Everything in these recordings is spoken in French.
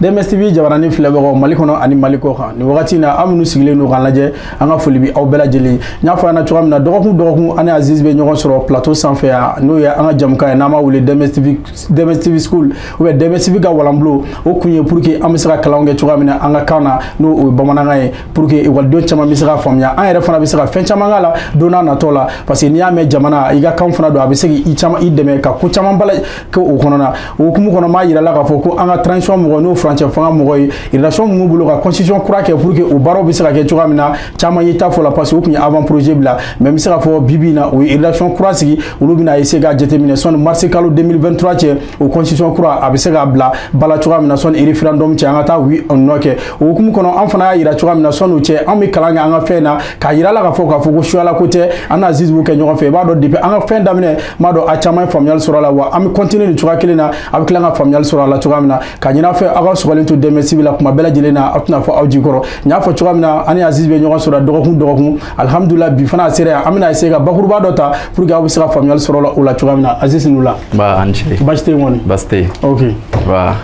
Dmstv jabarani filɛbagaw Mali kɔnɔ ani Mali kɔ kan ni wagati na an minnu sigilen don k'an lajɛ an ka foli bi aw bɛɛ lajɛlen ɲ'a fɔ an na cogoya min na dɔgɔkun ani Aziz bɛ ɲɔgɔn sɔrɔ plateau sanfɛ yan n'o ye an ka jamukan ye n'an b'a wele Dmstv School ou bien Dmstv ka walanbulon o kun ye pour que an bɛ se ka kalanw kɛ cogoya min na an ka kan na n'o o ye bamanankan ye pour que ekɔlidenw caman bɛ se ka faamuya an yɛrɛ fana bɛ se ka fɛn caman k'a la don n'a nataw la parce que n'i y'a mɛn jamana i ka kan fana don a bɛ se k'i dɛmɛ ka ko caman bala kɛ o kɔnɔ na o hukumu kɔnɔ m'a yira la k'a fɔ ko an ka transition mɔgɔ n'o furancɛ fanga mɔgɔ ye relation mun bolo ka constitution kura kɛ pour que o baaraw bɛ se ka kɛ cogoya min na caman ye ta fɔ la parce que o kun ye avant projet bila mais n bɛ se ka fɔ bibi na o ye relation kura sigi olu bɛna essayer ka jateminɛ sɔnni mars kalo 2023 cɛ o constitution kura a bɛ se ka bila bala cogoya min na sɔnni référendum cɛ an ka taa oui ou non kɛ o hukumu kɔnɔ an fana y'a yira cogoya min na sɔnni o cɛ an bɛ kalan kɛ an ka fɛn na k'a yira la k'a fɔ ko suyala ko tɛ an n'a Aziz b'o kɛ ɲɔgɔn fɛ i b'a dɔn depuis an ka fɛn daminɛ m'a dɔn a caman ye faamuyali sɔrɔ a la wa an bɛ continuer nin cogoya kelen na a bɛ tila ka faamuyali sɔrɔ a la cogoya min na ka ɲin'a fɛ aw ka sɔgɔlen to Dmstv la kuma bɛɛ lajɛlen na aw tɛna fɔ aw jikɔrɔ n y'a fɔ cogoya min na ani Aziz bɛ ɲɔgɔn sɔrɔ dɔgɔkun alhamdulillah bi fana a sera yan an bɛna essayer ka bakuruba dɔ ta pour que aw bɛ se ka faamuyali sɔrɔ o la cogoya min na Aziz n'u la basi tɛ yen kɔni basi tɛ yen ok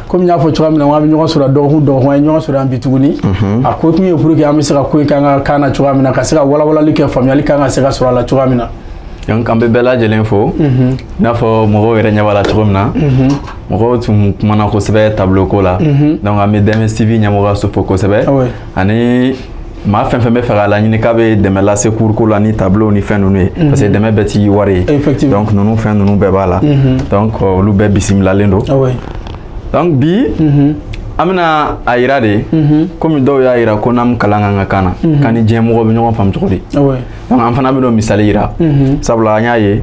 komi n y'a fɔ cogoya min na an bɛ ɲɔgɔn sɔrɔ dɔgɔkun an ye ɲɔgɔn sɔrɔ yan bi tuguni a ko kun ye pour que an bɛ se ka ko in kɛ an ka kan na cogoya min na ka se ka walawalali kɛ faamuyali kan ka se ka sɔrɔ a la cogoya min na donc an bɛ bɛɛ lajɛlen fo n'a fɔ mɔgɔw yɛrɛ ɲɛ b'a la cogo min na mɔgɔw tun kumana kosɛbɛ tableau ko la donc an bɛ Dmstv ɲɛmɔgɔ so fo kosɛbɛ ani maa fɛn fɛn bɛ fɛ k'a laɲini k'a bɛ dɛmɛ lase cours ko la ni tableau ni fɛn ninnu ye parce que dɛmɛ bɛɛ ti wari ye donc ninnu fɛn ninnu bɛɛ b'a la donc olu bɛɛ bisimilalen don donc bi an bɛna a yira de komi dɔw y'a yira ko n'an kalan kan ka kan na k'an ni diɲɛ mɔgɔw bɛ ɲɔgɔn faamu cogo di donc an fana bɛ n'o misali yira sabula an y'a ye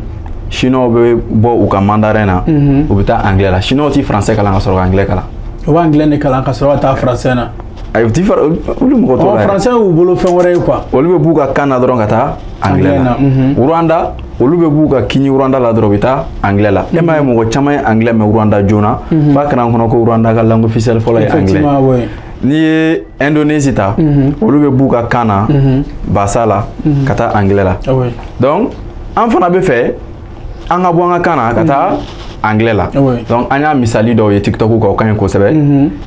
chinois bɛ bɔ u ka mandarin na u bɛ taa anglais la chinois ti français kalan ka sɔrɔ ka anglais kalan u bɛ anglais de kalan ka sɔrɔ ka taa français na ayi ti fara olu mɔgɔ tɔw la français y'u bolo fɛn wɛrɛ ye quoi olu bɛ b'u ka kan na dɔrɔn ka taa anglais la Rwanda olu bɛ b'u ka kini Rwanda la dɔrɔn u bɛ taa anglais la e m'a ye mɔgɔ caman ye anglais mɛn Rwanda joona f'a kɛra an kɔnɔ ko Rwanda ka langue officielle fɔlɔ ye anglais n'i ye Indonésie ta olu bɛ b'u ka kan na basa la ka taa anglais la donc an fana bɛ fɛ an ka bɔ an ka kan na ka taa anglais la donc an y'a misali dɔw ye TikTok kan o ka ɲi kosɛbɛ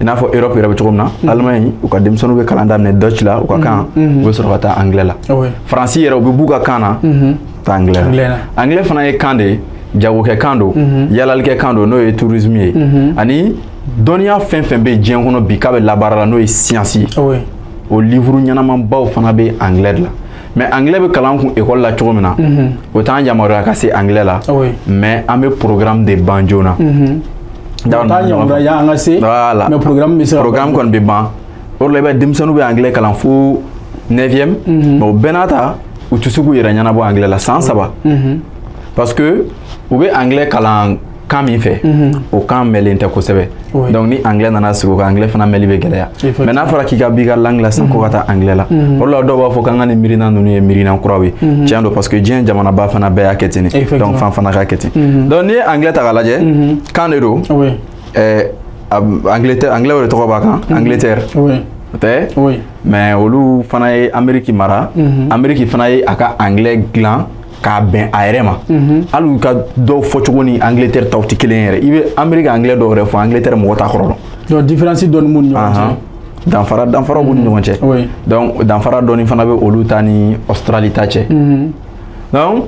i n'a fɔ Europe yɛrɛ bɛ cogo min na Allemagne u ka denmisɛnninw bɛ kalan daminɛ Dutch la u ka kan u bɛ sɔrɔ ka taa anglais la France yɛrɛ u bɛ b'u ka kan na taa anglais la anglais fana ye kan de ye jagokɛ kan don yalalikɛ kan don n'o ye tourisme ye ani dɔnniya fɛn fɛn bɛ diɲɛ kɔnɔ bi k'a bɛ labaara la n'o ye science ye o livre ɲɛnamabaw fana bɛ anglais de la mais anglais bɛ kalan kun école la cogo min na o t'an yamaruya ka se anglais la mais an bɛ programme de ban joona voilà programme kɔni bɛ ban o de la i bɛ denmisɛnninw bɛ anglais kalan fo 9e mais o bɛɛ n'a ta u tɛ se k'u yɛrɛ ɲɛnabɔ anglais la san 3 parce que u bɛ anglais kalan kan min fɛ o kan mɛnlen tɛ kosɛbɛ donc ni anglais nana sigi o kan anglais fana mɛnli bɛ gɛlɛya mais n'a fɔra k'i ka b'i ka langue la sisan ko ka taa anglais la o de la dɔw b'a fɔ k'an ka nin miirina ninnu ye miirina kuraw ye tiɲɛ don parce que diɲɛ jamanaba fana bɛɛ y'a kɛ ten de donc fan fana k'a kɛ ten donc n'i ye anglais ta k'a lajɛ kan de don anglais o de tɔgɔ b'a kan Angleterre o tɛ mais olu fana ye Amérique mara Amérique fana ye a ka anglais dilan k'a bɛn a yɛrɛ ma hali u ka dɔw fɔ cogo ni Angleterre taw tɛ kelen yɛrɛ i bɛ Amérique anglais dɔw yɛrɛ fɔ Angleterre mɔgɔ t'a kɔrɔ dɔn différence dɔɔni b'u ni ɲɔgɔn cɛ danfara b'u ni ɲɔgɔn cɛ donc danfara dɔɔni fana bɛ olu ta ni Australie ta cɛ donc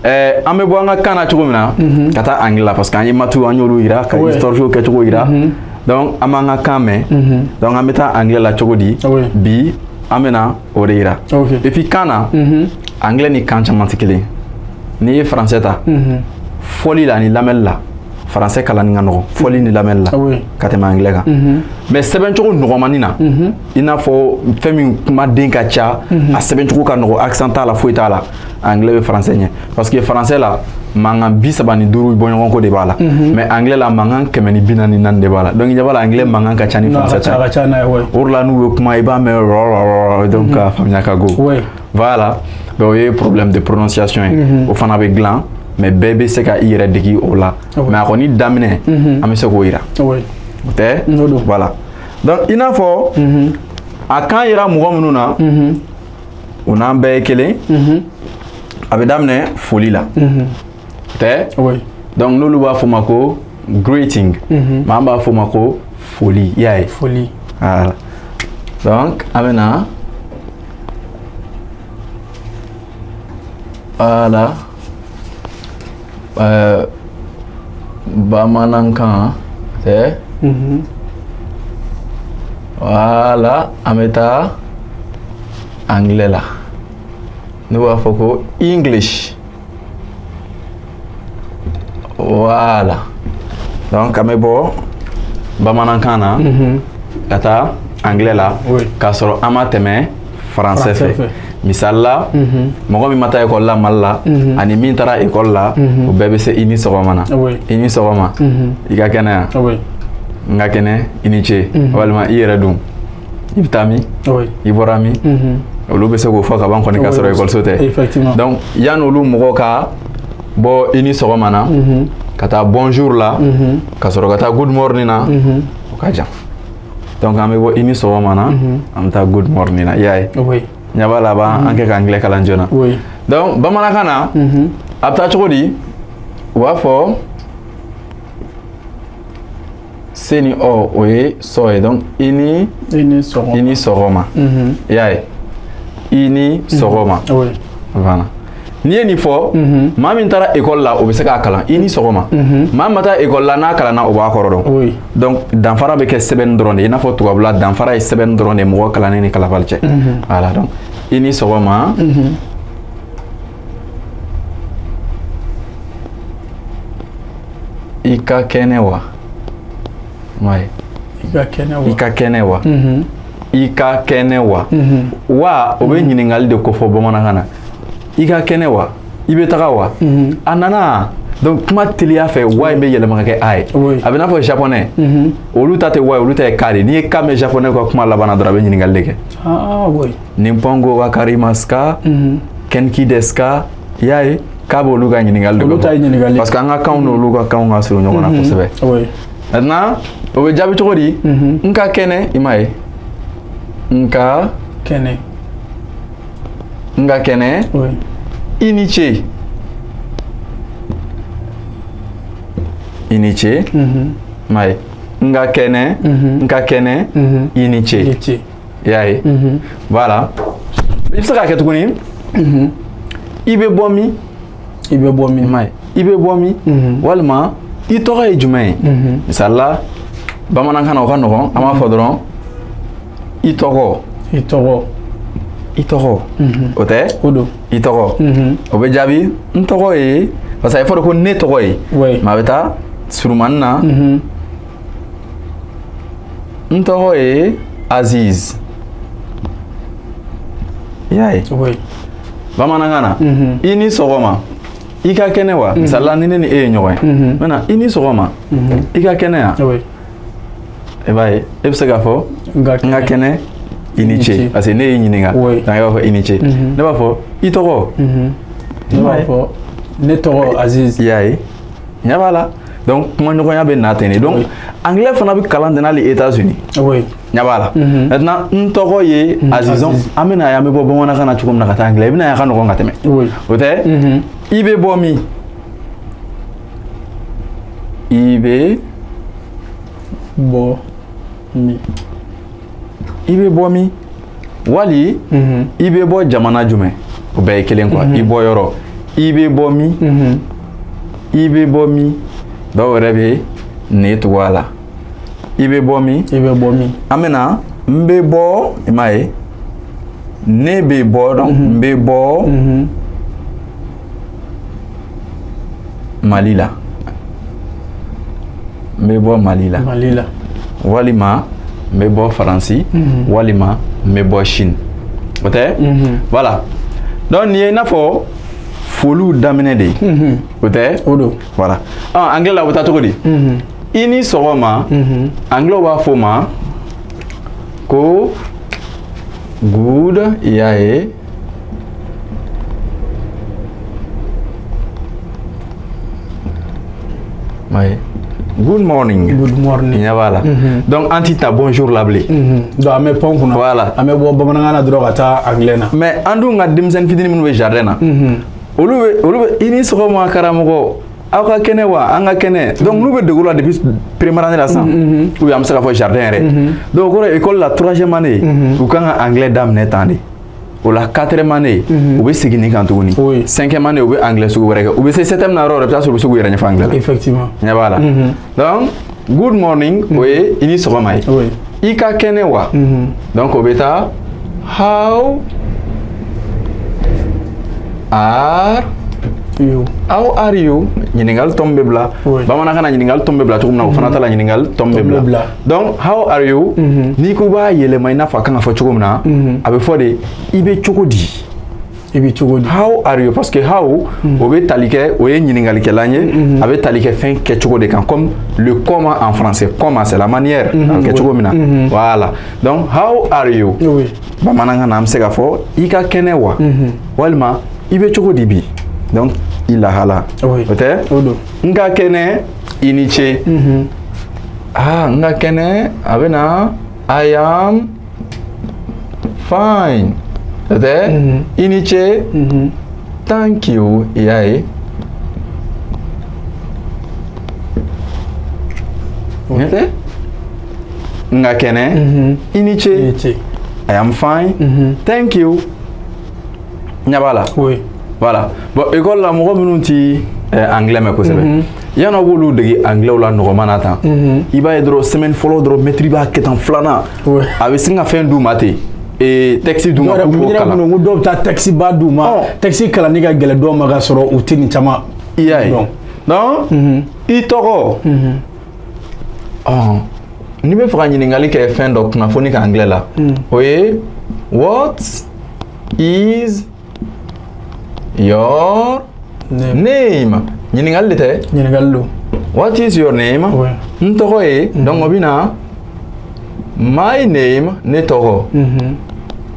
an bɛ bɔ an ka kan na cogo min na ka taa anglais la parce que an ye matu an y'olu yira ka histoire kɛcogo yira donc an b'an ka kan mɛn donc an bɛ taa anglais la cogo di bi an bɛna o de yira et puis kan na anglais ni kan caman tɛ kelen n'i ye français ta fɔli la ni lamɛnni la français kalanni ka nɔgɔn fɔli ni lamɛnni la ka tɛmɛ anglais kan mais sɛbɛncogo nɔgɔmani na i n'a fɔ fɛn min kumaden ka ca a sɛbɛncogo ka nɔgɔn accent t'a la foyi t'a la anglais bɛ français ɲɛ parce que français la mankan 35 bɔɲɔgɔnko de b'a la mais anglais la mankan 144 de b'a la donc i ɲɛ b'a la anglais mankan ka ca ni français ta o de la n'u bɛ kuma i b'a mɛn donc ka faamuya ka go voilà donc o ye problème de prononciation ye o fana bɛ dilan mais bɛɛ bɛ se ka i yɛrɛ degi o la mais a kɔni daminɛ an bɛ se k'o yira o tɛ voilà donc i n'a fɔ a kan yira mɔgɔ minnu na o n'an bɛɛ ye kelen a bɛ daminɛ foli la tɛ donc n'olu b'a fɔ ma ko greeting maa b'a fɔ ma ko folie. Yeah. Folie. Voilà. Donc, amena. Voilà. Bamanankan. C'est. Voilà. Ameta. Anglais là. Nous avons English. Voilà. Donc, amebo. Bamanankana. Kata. Anglais là. Oui. Kasoro amateme. Français fait. Misal là, mogo mi mata école là mal là, ani min tara école là, o bébé c'est ini sogomana. Ini sogoma. Iga kena. Nga kene ini che. Walma iyere dum. Ibtami. Iborami. Olu be se ko fa ka ban ko ni ka soro école sote. Effectivement. Donc yan olu mogo ka bo ini sogomana. Kata bonjour là. Ka soro kata good morning na. O ka jam. Donc ame bo ini sogomana, amta good morning na. Yaay. Oui. Nyaba là-bas, en quelque anglais kalanjona. Oui. Donc, bamanakana, apta chokodi, wafo, seni o, oui, soe. Donc, ini soroma. Yae. Ini soroma. Oui. Voilà. Ni ni fo, mami ntara école là, obese ka kalan, ini soroma. Mami mata école là na kalana oba korodon. Oui. Donc, danfara be ke seben drone, ina fo tuwabla danfara e seben drone mo kalane ni kalavalche. Voilà donc. Ini soroma. Ika kenewa. Ouais. Ika kenewa. Ika kenewa. Ika kenewa. Wa obe nyiningali de kofo bomana kana. Ika kenewa. Ibe tagawa. Anana. Donc kuma tiliya fait wa be yelema ke ay. Abena fo japonais. Olu tate wa olu tate kari. Ni kame japonais ko kuma labana drabe nyiningali ke. Ah oui. Nimpongo wa karimaska. Kenki deska. Yae kabo luga nyiningali de. Parce que anga kaunu luga kaunga suru nyona ko sebe. Oui. Maintenant, obe jabi chokodi. Nka kene imae. Nka kene. Nga kene. Oui. Iniche. Iniche. Mai. Nga kene. Nga kene. Iniche. Iniche. Yae. Voilà. Il sera que tu connais. Ibe bomi. Ibe bomi. Mai. Ibe bomi. Walma. Itora e jumai. Misalla. Bamanankana okanoron. Ama fodron. Itoro. Itoro. Itoro. Ote? Odo. Itoro. Obe jabi. Ntoro e. Parce qu'il faut qu'on nettoie. Oui. Ma beta. Surmanna. Ntoro e. Aziz. Yae. Oui. Bamanangana. Ini sogoma. Ika kenewa. Misalla nini ni e nyowe. Maintenant, ini sogoma. Ika kenea. Oui. Et bah, et c'est gafo. Nga kene. Iniche. Parce que ne yininga. Oui. Nga fo iniche. Ne ba fo. Itoro. Ne ba fo. Netoro Aziz. Yae. Nya voilà. Donc, moi, nous avons bien atteint. Donc, anglais, on a vu calendrier dans les États-Unis. Oui. Voilà. Maintenant, nous avons Azizon. Amena ya me bo bon na kana chukum na kata anglais. Bina ya kana ko ngateme. Oui. Ote? Ibe bomi. Ibe bo mi. Ibe bomi. Wali. Ibe bo jamana jume. Obe kelen quoi. Ibo yoro. Ibe bomi. Ibe bomi. Donc rebe netwala. Ibe bomi. Ibe bomi. Amena mbe bo imae. Nebe bo donc mbe bo. Malila. Mbe bo Malila. Malila. Walima mbe bo Faransi. Walima mbe bo Chine. Ote? Voilà. Donc ni ena fo folu damene de. Ote? Odo. Voilà. Ah anglais la wota tokodi. Ini sogoma. Anglais wa foma ko good yae. Ouais. Good morning. Good morning. Voilà. Donc antita bonjour lablé. Donc ame pon kuna. Voilà. Ame bo bamananga droga ta anglais na. Mais andu nga dimsen fidini mun we jardin na. Olu ini sogoma karamogo aka kene wa anga kene donc nous be découvrir depuis première année là ça ou am ça fa jardin ré donc ko école la 3e année ou quand anglais dame net année ou la 4e année ou be sigini kan tuguni 5e année ou be anglais su wéré ou be 7e na ro peut-être su wéré anglais effectivement ya voilà donc good morning oui ini so mai oui ika kene wa donc obeta how are you ñiningal tombe bla bamana kana ñiningal tombe bla tukum na fana tala ñiningal tombe bla donc how are you ni ko ba yele may na fa kan fa tukum na abe fode ibe chokodi how are you parce que how obe talike oye ñiningal ke lañe abe talike fin ke chokode kan comme le comment en français comment c'est la manière ke chokomina voilà donc how are you bamana kana am sega fo ika kenewa walma ibe chokodi bi donc il a hala peut-être nga kene iniche nga kene abena I am fine peut-être iniche thank you yai peut-être nga kene iniche I am fine thank you nyabala oui voilà bon école la mo minunti anglais me ko sebe yana wolu de anglais la no manata iba edro semaine follow dro maîtrise ba ketan flana avec singa fin du maté et taxi du ma ko kala no do ta taxi ba du ma taxi kala ni ga gele do ma ga soro utini chama iya non i toro ni be fra ni ngali ke fin donc na phonique anglais là oui what is your name ñiningal lite ñiningal lo what is your name ntoko e donc obina my name ne toko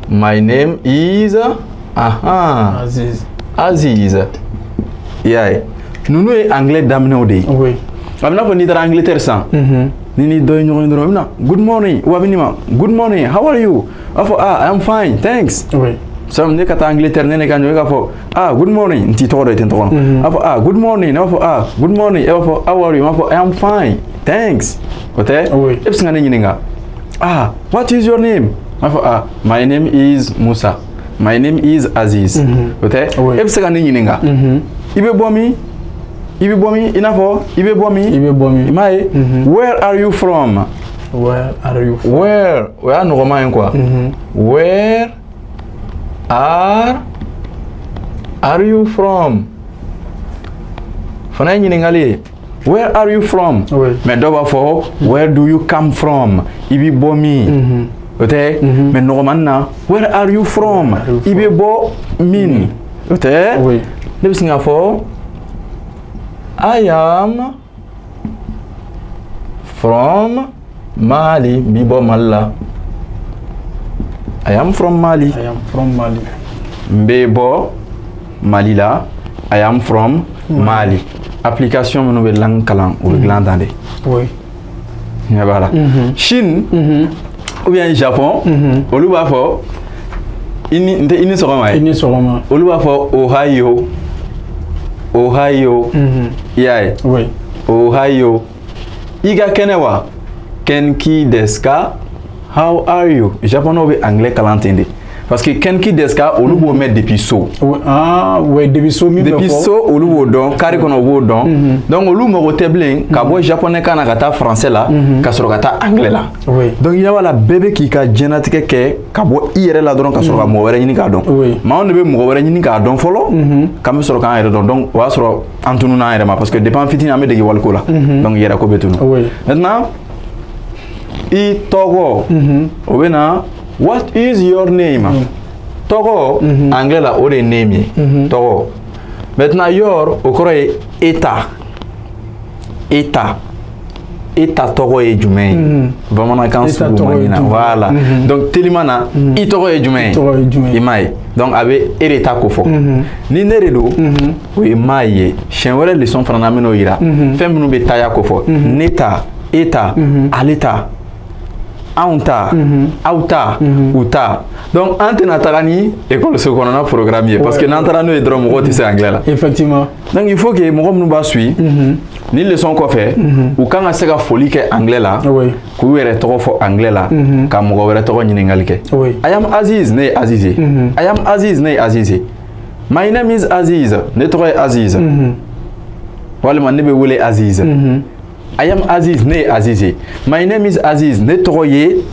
my name is Aziz yaay nunu e anglais damne odi oui amna ko ni dara Angleterre sans ni doy ñoy ndoro na good morning wabinima good morning how are you afo I am fine thanks oui so ne kata Angleterre ne kan yoga fo good morning nti to do ten to afo good morning afo good morning afo how are you afo I am fine thanks ote eps ngane nyininga what is your name afo my name is Musa my name is Aziz ote eps ngane nyininga ibe bomi inafo ibe bomi mai where are you from where no romain quoi where are you from fana ñiningali where are you from mais doba fo where do you come from ibi bomi ote mais normalement where are you from ibi bo min ote le singa fo I am from Mali bibo malla I am from Mali. Mbebo Mali là. I am from Mali. Application nous be lang kalang ou glandande. Oui. Voilà. Chine ou bien Japon. Oluba fo ini soroma. Oluba fo Ohio. Yeah. Oui. Ohio. Iga kenewa. Kenki deska. How are you? Japonais ou anglais kalantende. Parce que kenki deska olu bo mettre depuis so. Oui, depuis so mi depuis so olu bo don kari kono bo don. Donc olu mo roteblin ka bo japonais kana kata français là, ka soro kata anglais là. Oui. Donc il y a wala bébé qui ka génétique ke ka bo ire la don ka soro ka mo wéré ni ka don. Ma on be mo wéré ni ka don folo. Ka me soro ka ire don. Donc wa soro antunu na ire ma parce que dépend fitini ame de wal ko là. Donc yera ko betunu. Oui. Maintenant I Togo obena what is your name Togo anglais la o de name Togo maintenant your okore état Togo e jumain vraiment quand voilà donc telimana I Togo e jumain imai donc avec état ko fo ni neredo oui maye chenwele leçon frana meno ira femme no be taya ko fo neta état à l'état Aunta, Auta, Uta. Donc, Antenatani, école ce qu'on a programmé. Parce que Nantara nous est drôle, c'est anglais là. Effectivement. Donc, il faut que mon nous bas suit. Ni leçon qu'on fait, ou quand on sait que folie que anglais là, qu'on est trop fort anglais là, quand on est trop n'ingalke. I am Aziz, ne Azizi. I am Aziz, ne Azizi. My name is Aziz, ne trop Aziz. Voilà, mon nebe voulait Aziz. I am Aziz, ne Azizi. My name is Aziz, ne trop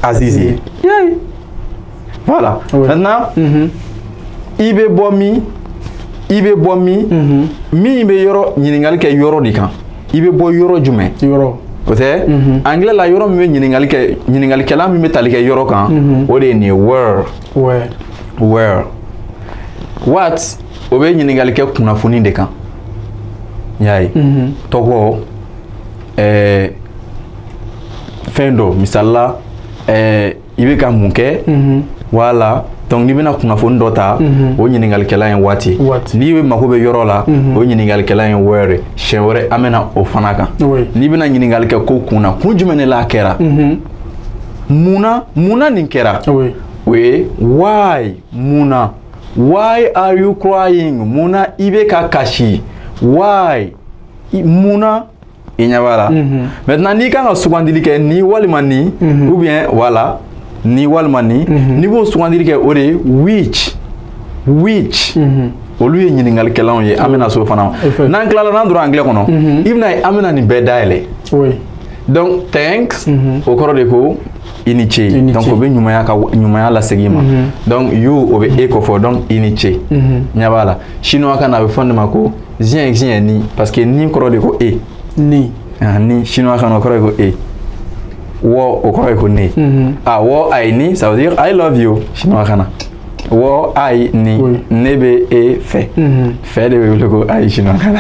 Azizi. Voilà. Maintenant, Ibe Bomi, mi ibe yoro ñiningal ke yoro di kan ibe bo yoro jume yoro ote anglais la yoro mi ñiningal ke la mi metali ke yoro kan o de ni where what o be ñiningal ke kuna funi de kan yaay togo fendo misalla ibe ka munke wala donc ni bena kuna fon dota o ñiningal kala en wati ni be mako be yoro la o ñiningal kala en were chewre amena o fanaka ni bena ñiningal ke ko kuna kunjumene la kera muna nin kera we why muna why are you crying muna ibe ka kashi why muna inyabala maintenant ni kan sugandili ke ni walimani ou bien voilà ni walmani ni bo sugandiri ke ore which olu ye ñiningal kelan ye amena so fana nan klala nan dura anglais kono ibna amena ni bedaile donc thanks o koro de ko iniche donc o be nyumaya la segima donc you o be eko fo donc iniche nyabala chinois kana be fonde mako zien ni parce que ni koro de ko ni chinois kana koro de ko wo o koro ko ne wo ai ni ça veut dire I love you chinois kana wo ai ni nebe e fait fait de le ko ai chinois kana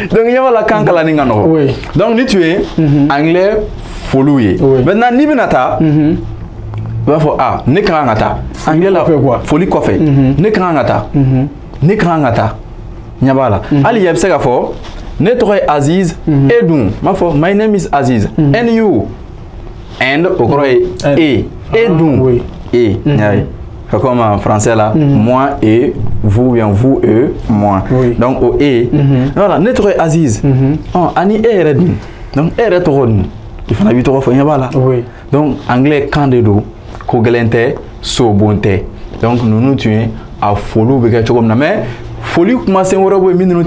donc il y a la kankala ni ngano donc ni tu es anglais folouye maintenant ni benata va fo ne krangata anglais la folie ko fait ne krangata nyabala ali yeb sega fo Netre Aziz Edun. My name is Aziz. And you? And Edun. Comme en français là, moi et vous, bien vous et moi. Donc au voilà, Netre Aziz. Ani Eredun. Donc Eredun. Il faut habiter au fond. Donc anglais candido, kogelente, sobonte. Donc nous tuons à follow avec comme mais folie commencer wora boy minnu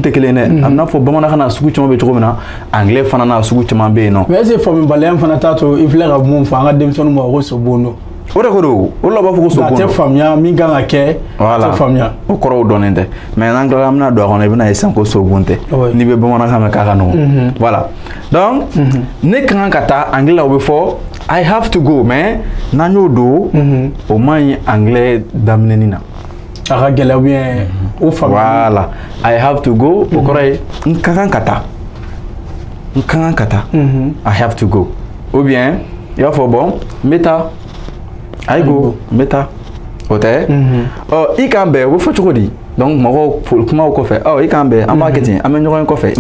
tekelene amna fo bamana kana sugu chama be chogomina anglais fana na sugu chama be non mais c'est fo mbalem fana tato iflera mum fa nga dem sonu mo roso bono ora ko do ora ba fo so bono te famia mi ganga ke te famia o koro donende mais anglais amna do on e bina esan ko so bonte ni be bamana kana kaka no voilà donc ne kan kata anglais o be fo I have to go mais nanyo do o man anglais damnenina voilà, I have to go. Nkakankata. I have to go. Ou bien, il faut bon, meta. I go, meta. Ok. Oh, il can be. Vous faites quoi dit? Donc, moi, comment vous faites? Oh, il can be. En marketing, amène-moi un café.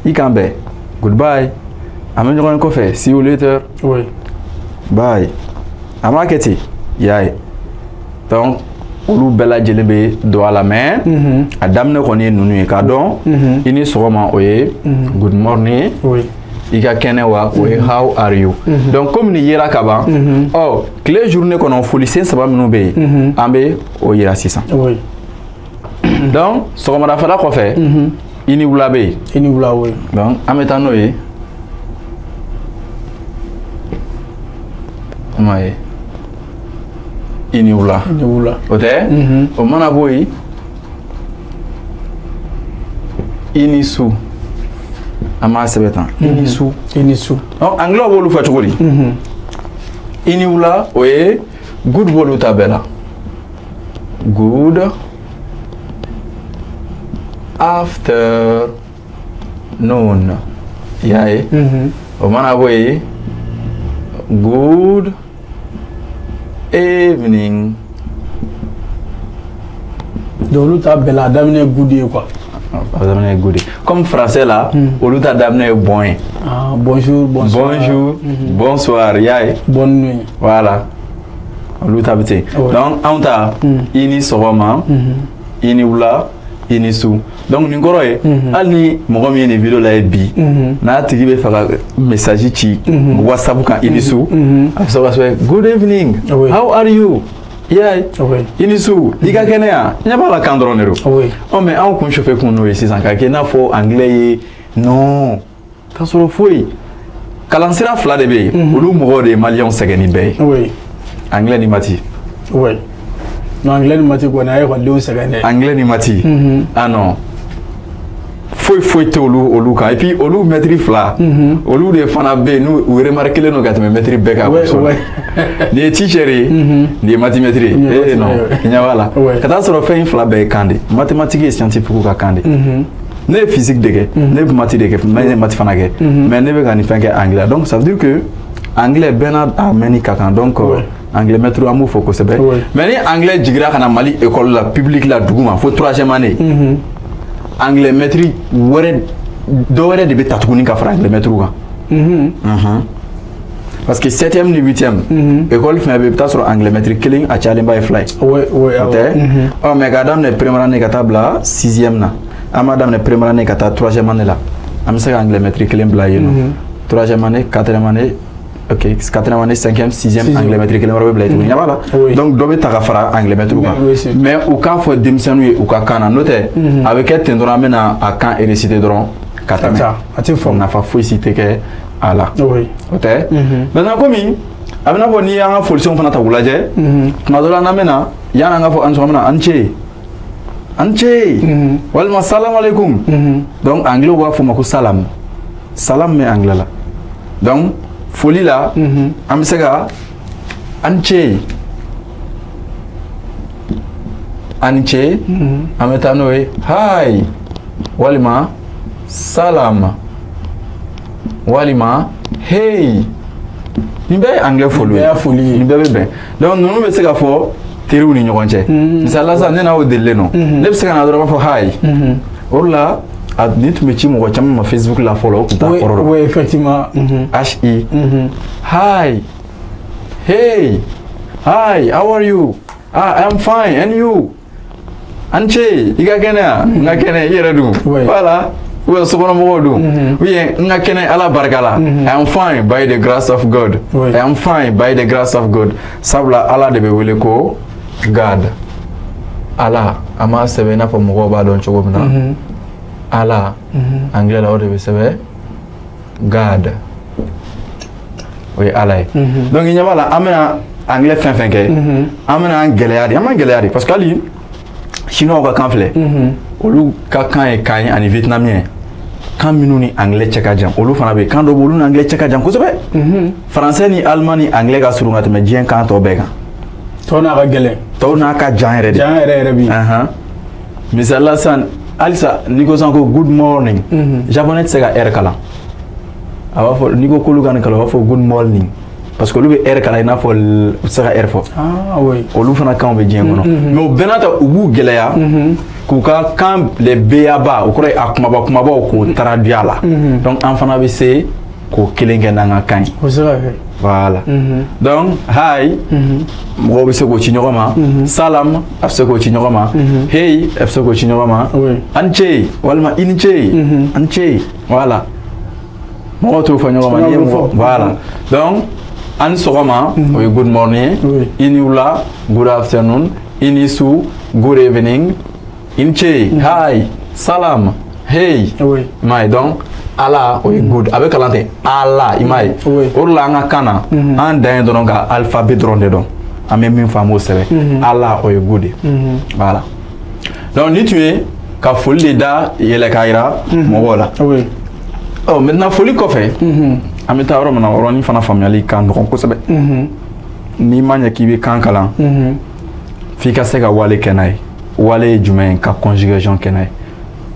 Il can be. Goodbye. Amène-moi un café. See you later. Oui. Bye. En marketing, yeah. Donc olu bela jelebe do ala main adamne koni nunu ka don ini sogoma oye good morning iga kene wa oye how are you donc comme ni yera kaba oh clé journée kono folicien saba minu be ambe o yera 600 donc sogoma da fala ko fe ini wula be donc ametano ye maye ini wula ote o mana boy ini su ama sebetan ini su donc anglais bolu fa chogoli ini wula oye good bolu tabela good afternoon yae o mana boy good evening. Donc, nous avons la damine goudie quoi. Comme français là, au lieu d'amener bon. Bonjour, bonsoir. Bonjour, bonsoir, yaï. Bonne nuit. Voilà. Au lieu d'habiter. Donc, on a ini soroma, ini oula, ini sou. Donc, nous avons alni mogomi ni vidéo la bi. Na tigibe faka message chi WhatsApp kan ini sou. Après good evening. How are you? Yeah. Ini sou. Diga kenya. Nyaba la kandronero. Oh mais on kun chauffer kun no ici sans ka na fo anglais non. Ta solo foi. Kalansira fla de be. Olu mogo de malion segeni be. Anglais ni mati. Non, anglais ni mati ko na ay ko lew segeni. Anglais ni mati. Ah non. Foi olu ka et puis olu maîtrise fla olu de fana be nous remarquer nos gars maîtrise beka des teachers des mathématiques eh non nya wala kata soro fait fla be kande mathématiques et scientifique ka kande ne physique de ne mathématiques mais math fana ke mais ne be kan faire anglais donc ça veut dire que anglais benard ameni kakan donc anglais maître amu foko c'est mais ni anglais jigira kana mali école la publique la duguma faut 3e année anglais maîtrise wéré doore de beta tukuni ka fra anglais maîtrise parce que 7e ni 8e école fin be beta sur anglais maîtrise killing a chalimba e fly oh mais gadam ne première année katabla 6e na amadam ne première année kata 3e année là am sa anglais maîtrise killing bla yeno 3e année 4e année ok 4e année 5e 6e anglais maîtrise killing bla yeno nyabala donc dobe ta fra anglais maîtrise mais au cas faut dimsanu ou ka kana noté avec un tendron amena à quand et réciter drone katame ati fo na fa fo citer que ala ok maintenant comme abna bo ni anga solution fana ta wulaje madola na mena yana nga fo anso mena anche wal assalamu alaikum donc anglais wa fo mako salam mais anglais là donc folie là am sega anche ametanoe hi walima salam walima hey nimbe anglais folie nimbe be donc nous me sega fo teru ni nyokonche misala sa nena o delle no le sega na doro fo hi orla adnit me chimo ko chama Facebook la follow ta ororo oui effectivement hi hi hey hi how are you I'm fine and you Anche, iga kena, nga kena yere du. Voilà. Oui, sokono mo du. Oui, nga kena ala barkala. I am fine by the grace of God. I am fine by the grace of God. Sabla ala de be wele ko God. Ala ama sebe na fo mo ba don chogo na. Ala anglais la o de be sebe God. Oui, ala. Donc il y a voilà amena anglais fin ke. Amena anglais parce que ali chinois ka kanfle olu ka kan e kan ani vietnamien kan minuni anglais cheka jam olu fana be kan do bolu na anglais cheka jam ko sobe français ni allemand ni anglais ka suru ngata me jien kan to be kan to na ka gele to na ka janere bi misala san alisa niko sanko good morning japonais sega air kala awa fo niko kolu kan kala fo good morning parce que lui air kala ina fo sera air fo oui olu fana kan be jien kono mais benata ubu gelaya kuka kan les beaba o kore akuma ba ko traduala donc en fana be se ko kelenge nanga kan voilà donc hi mo be se ko chinyoma salam afse ko chinyoma hey afse ko chinyoma anche walma anche voilà mo to fa nyoma ni voilà donc an sogoma good morning inula good afternoon inisu good evening inche hi salam hey mai donc ala good avec alante ala imai orla nga kana an dan don ga alphabet don de don a même famo sebe ala good voilà donc ni tu es ka folie da yele kaira mo wala oh maintenant folie ko fait ameta oro mana oro ni fana family kan ko sebe ni manya kibe kan kala fika sega wale kenai wale jumain ka conjugation kenai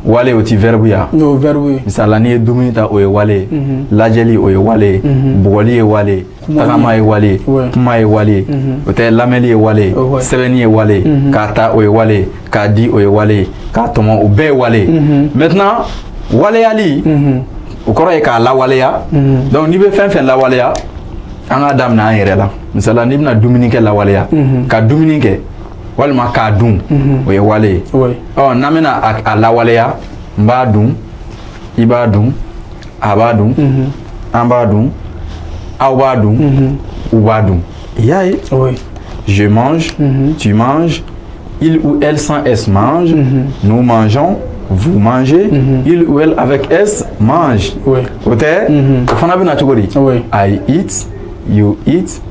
wale oti verbe ya no verbe misala ni dominita o wale lajeli o wale boli wale tagama ye wale kuma ye wale o tɛ lamɛnli ye wale sɛbɛnni ye wale k'a ta o ye wale k'a di o ye wale k'a tɔmɔ o bɛɛ ye wale maintenant waleyali o kɔrɔ ye k'a lawaleya donc n'i bɛ fɛn fɛn lawaleya an k'a daminɛ an yɛrɛ la misala n'i bɛna dumuni kɛ lawaleya ka dumuni kɛ walima k'a dun o ye wale ye ɔ n'an bɛna a lawaleya n b'a dun i b'a dun a b'a dun an b'a dun aw b'a dun u b'a dun i y'a ye je mange tu manges il ou elle sans S mange nous mangeons vous mangez il ou elle avec S mange o tɛ o fana bɛna cogo di I eat you eat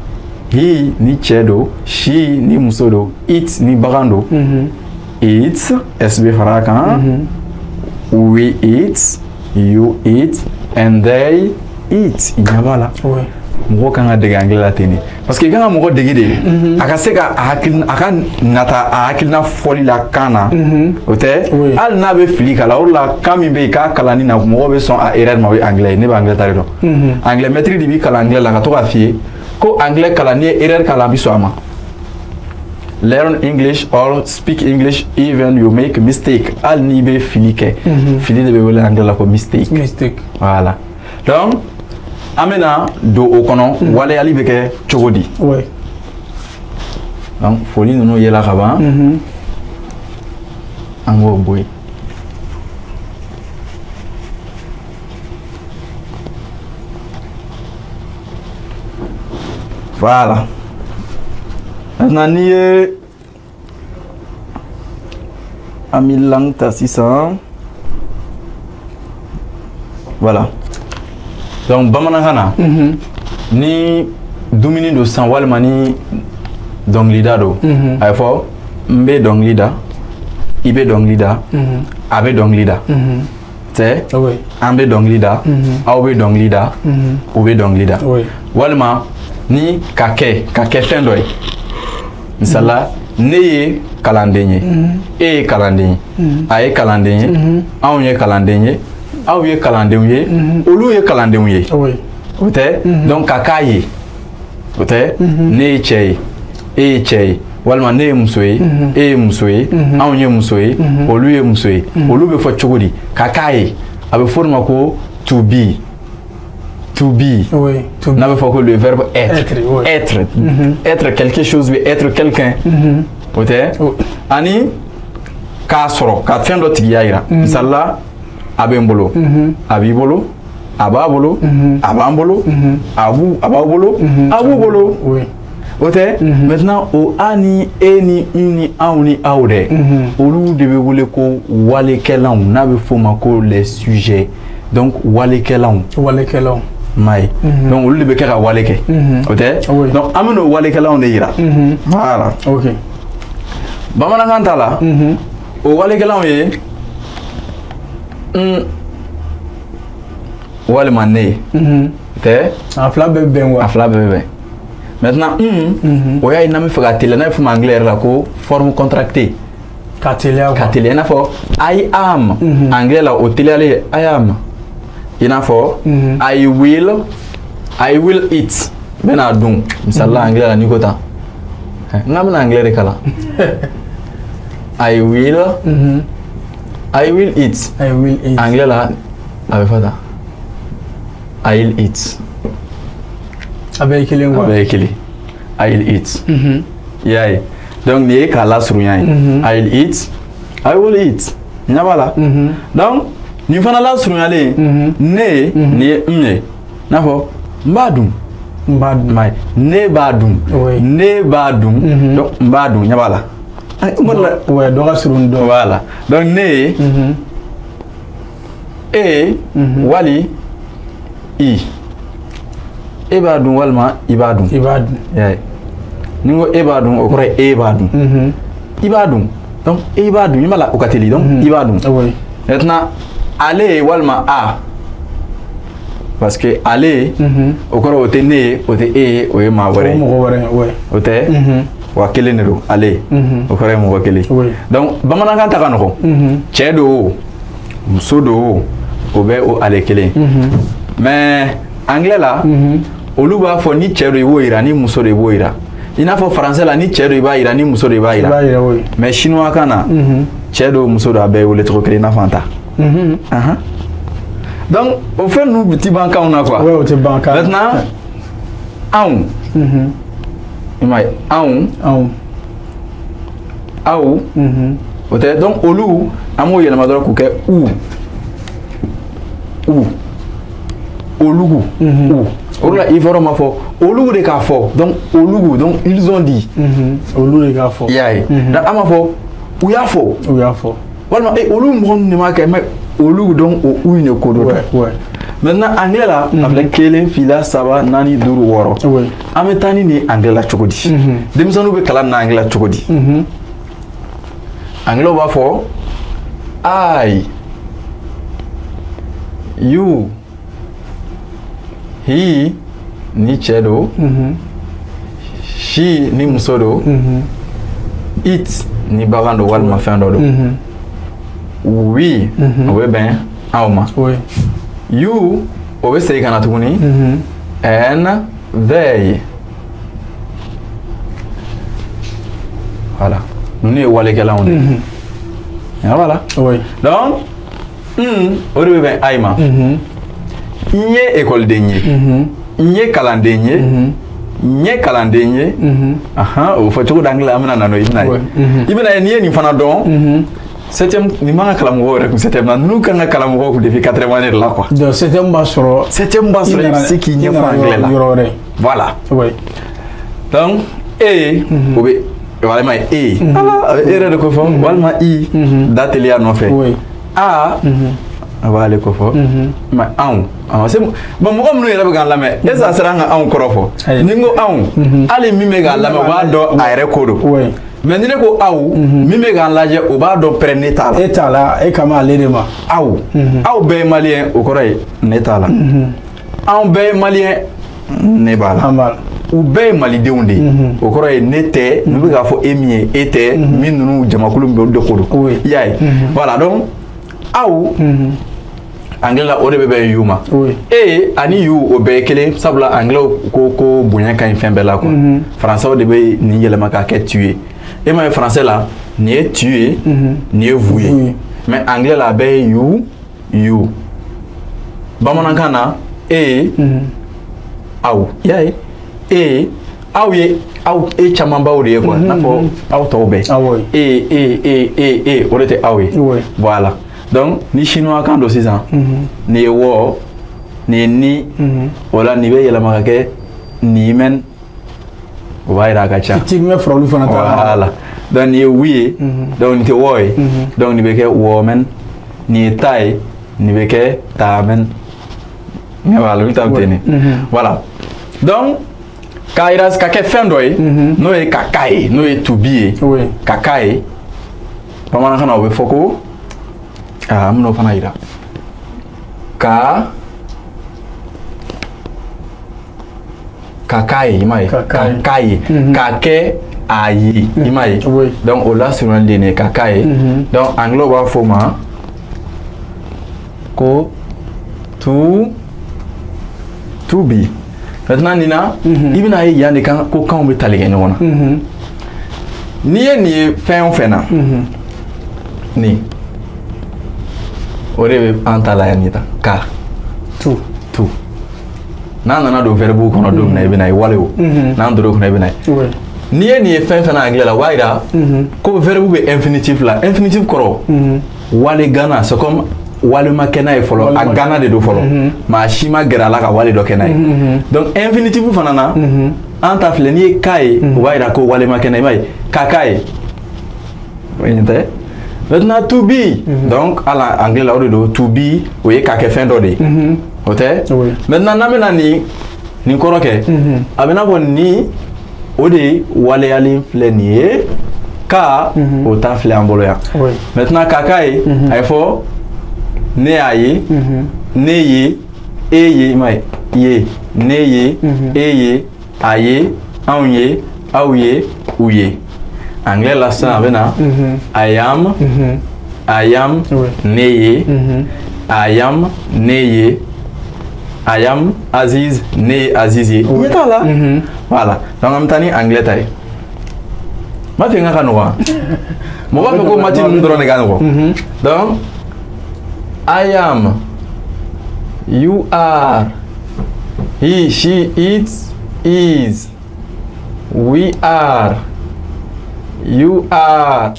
he ni cɛ do she ni muso do eat ni bagan do eat S bɛ fara a kan we eat you eat and they eat i ɲɛ b'a la mɔgɔ kan ka dege angilɛ la ten de parce que i kan ka mɔgɔ dege de a ka se ka a ka nata a hakilina fɔli la kan na o tɛ hali n'a bɛ fili k'a la o de la kan min bɛ yen k'a kalanni na mɔgɔ bɛ sɔn a erreur ma o ye angilɛ ye ne bɛ angilɛ ta de dɔn angilɛ mɛtiri de b'i kalan angilɛ la ka to k'a f'i ye ko angilɛ kalan n'i ye erreur k'a la a bɛ sɔn a ma learn English or speak English even you make mistake hali n'i bɛ fili kɛ fili de bɛ wele angilɛ la ko mistake voilà donc an bɛna don o kɔnɔ waleyali bɛ kɛ cogo di donc foli ninnu yela ka ban an b'o bɔ yen voilà maintenant n'i ye an bɛ langue ta sisan voilà donc bamanankan na ni dumuni do san walima ni dɔnkili da do a bɛ fɔ n bɛ dɔnkili da i bɛ dɔnkili da a bɛ dɔnkili da tɛ an bɛ dɔnkili da aw bɛ dɔnkili da u bɛ dɔnkili da walima ni ka kɛ fɛn dɔ ye misala ne ye kalanden ye e ye kalanden ye a ye kalanden ye anw ye kalanden ye aw ye kalandenw ye olu ye kalandenw ye o tɛ donc ka k'a ye o tɛ ne ye cɛ ye e ye cɛ ye walima ne ye muso ye e ye muso ye anw ye muso ye olu ye muso ye olu bɛ fɔ cogo di ka k'a ye a bɛ fɔ o ma ko to be n'a bɛ fɔ ko le verbe être quelque chose bɛ être quelqu'un o tɛ ani k'a sɔrɔ ka fɛn dɔ tigiya yira misali la a bɛ n bolo a b'i bolo a b'a bolo a b'an bolo a b'aw bolo a b'u bolo o tɛ maintenant o a ni e ni n ni anw ni aw dɛ olu de bɛ wele ko walekɛlanw n'a bɛ f'o ma ko les sujets donc walekɛlanw ma ye donc olu de bɛ kɛ ka wale kɛ o tɛ donc an bɛ n'o walekɛlanw de yira voilà bamanankan ta la o walekɛlanw ye walima ne tɛ a fila bɛɛ bɛ bɛn a fila bɛɛ bɛ bɛn maintenant o y'a ye n'an bɛ fɛ ka teliya n'a bɛ fɔ ma angilɛ yɛrɛ la ko forme contractée ka teliya i n'a fɔ I am angilɛ la o teliyalen I am i n'a fɔ I will eat n bɛna dun misali la angilɛ la n'i ko tan n ka bɛna angilɛ de kalan I will eat. Anglais là, avec quoi ça? I'll eat. Avec quel quoi? Avec quel? I'll eat. Yeah. Donc ni kala surunya. I'll eat. I will eat. Nyabala. Donc ni fana la surunya le. Ne ni mne. Nafo mbadum. Mai. Ne badum. Ne badum. Donc mbadum nyabala. Ouais, voilà. Donc ne e wali i e b'a dun walima i b'a dun ni ko e b'a dun o kɔrɔ ye e b'a dun i b'a dun donc e b'a dun i ma la o ka teli donc i b'a dun maintenant ale walima a parce que ale o kɔrɔ o tɛ ne ye o tɛ e ye o ye maa wɛrɛ ye o tɛ wa kelen de don ale o kɔrɔ ye mɔgɔ kelen donc bamanankan ta ka nɔgɔn cɛ do o muso do o bɛ o ale kelen mais anglais la olu b'a fɔ ni cɛ dɔ i b'o yira ni muso de b'o yira i n'a fɔ français la ni cɛ dɔ i b'a yira ni muso de b'a yira mais chinois kan na cɛ dɔ muso dɔ a bɛɛ wele cogo kelen i n'a fɔ an ta donc au fait nous ti ban kanw na quoi ouais o ti ban kan maintenant anw i m'a ye anw aw o tɛ donc olu an b'o yɛlɛma dɔrɔn k'u kɛ u olugu olu la ifɔrɔ ma fɔ olugu de k'a fɔ donc olugu donc ils ont dit olu de k'a fɔ i y'a ye donc an b'a fɔ u y'a fɔ walima olu mɔgɔ ninnu de m'a kɛ mais olugu donc o u ne ko dɔ tɛ maintenant anglais la a filɛ kelen fila saba naani duuru wɔɔrɔ an bɛ taa ni nin anglais la cogo di denmisɛnninw bɛ kalan na anglais la cogo di anglais b'a fɔ I, you, he ni cɛ do she ni muso do it ni bagan do walima fɛn dɔ do we o bɛ bɛn aw ma you o bɛ segin ka na tuguni and they voilà ninnu ye walekɛlanw de voilà donc o de bɛ bɛn ayi ma n ye ekɔliden ye n ye kalanden ye n ye kalanden ye o fɔ cogo d'anglais an bɛna na n'o ye i bɛna ye i bɛna ye n'i ye nin fana dɔn septième nin man ka kalamɔgɔw yɛrɛ kun septième na ninnu kan ka kalamɔgɔw kun depuis quatrième année de la quoi donc septième b'a sɔrɔ i bɛ se k'i ɲɛfɔ anglais la voilà donc o bɛ walima e ala e yɛrɛ de ko fɔ walima i da teliya nɔfɛ a b'a ale ko fɔ mais anw c'est bon mɔgɔ minnu yɛrɛ bɛ k'an lamɛn est-ce que a sera an ka anw kɔrɔ fɔ ni n ko anw hali min bɛ k'an lamɛn o b'a dɔn a yɛrɛ ko don mais ni ne ko aw min bɛ k'an lajɛ o b'a dɔn pɛrɛ ne t'a la e t'a la e kama ale de ma aw bɛɛ ye maliyɛn o kɔrɔ ye ne t'a la anw bɛɛ ye maliyɛn ne b'a la u bɛɛ ye malidenw de ye o kɔrɔ ye ne tɛ n bɛ k'a fɔ e min ye e tɛ min ninnu jamakulu min bɛ olu de ko don i y'a ye voilà donc aw anglais la o de bɛ bɛn you ma e ani you o bɛɛ ye kelen sabula anglais ko bonya ka ɲi fɛn bɛɛ la quoi français de bɛ nin yɛlɛma k'a kɛ tu ye e ma ye français la nin ye tu ye nin ye vous ye mais anglais la a bɛɛ ye you bamanankan na aw i y'a ye aw ye aw e camanbaw de ye quoi n'a fɔ aw tɔw bɛɛ o de tɛ aw ye voilà donc ni chinois kan don sisan nin ye wɔ nin ye ni o la nin bɛ yɛlɛma ka kɛ niimɛn o b'a yira a ka ca voilà donc nin ye wi ye donc nin tɛ wɔ ye donc nin bɛ kɛ wɔmɛn nin ye ta ye nin bɛ kɛ taamɛn voilà olu ta bɛ ten de voilà donc k'a yira ka kɛ fɛn dɔ ye n'o ye ka k'a ye n'o ye to be ye ka k'a ye bamanankan na o bɛ fɔ ko an bɛn'o fana yira ka k'a ye i m'a ye ka k'a ye k'a kɛ a ye i m'a ye donc o lasurunyali de ye ka k'a ye donc anglais b'a fɔ o ma ko to be maintenant nina i bɛna ye yan de kan ko kanw bɛ tali kɛ ɲɔgɔn na n'i ye nin ye fɛn o fɛn na nin o de bɛ an ta la yan nin tan ka to n'an nana don verbe kɔnɔ don min na i bɛna ye walew n'an donna o kɔnɔ i bɛna ye n'i ye nin ye fɛn fɛn na anglais la o b'a yira ko verbe bɛ infinitif la infinitif kɔrɔ wale gana c'est comme walima kɛ n'a ye fɔlɔ a gana de do fɔlɔ maa si ma gɛrɛ a la ka wale dɔ kɛ n'a ye donc infinitif fana na an ta filɛ n'i ye ka ye o b'a yira ko walima kɛ n'a ye i m'a ye ka k'a ye o ye nin tɛ maintenant to be donc ala anglais la o de do to be o ye ka kɛ fɛn dɔ de ye o tɛ maintenant n'an bɛna nin kɔrɔ kɛ a bɛ n'a fɔ ni o de waleyali filɛ nin ye ka o ta filɛ an bolo yan maintenant ka k'a ye a ye fɔ ne y'a ye ne ye e ye i m'a ye ne ye e ye a ye anw ye aw ye u ye anglais la sisan a bɛ na I am ne ye I am ne ye I am Aziz, né Aziz. Il est là. Voilà. Donc, on a anglais. Je vais faire un peu. Je vais faire un peu. Donc, I am, you are, he, she, it, is, we are, you are.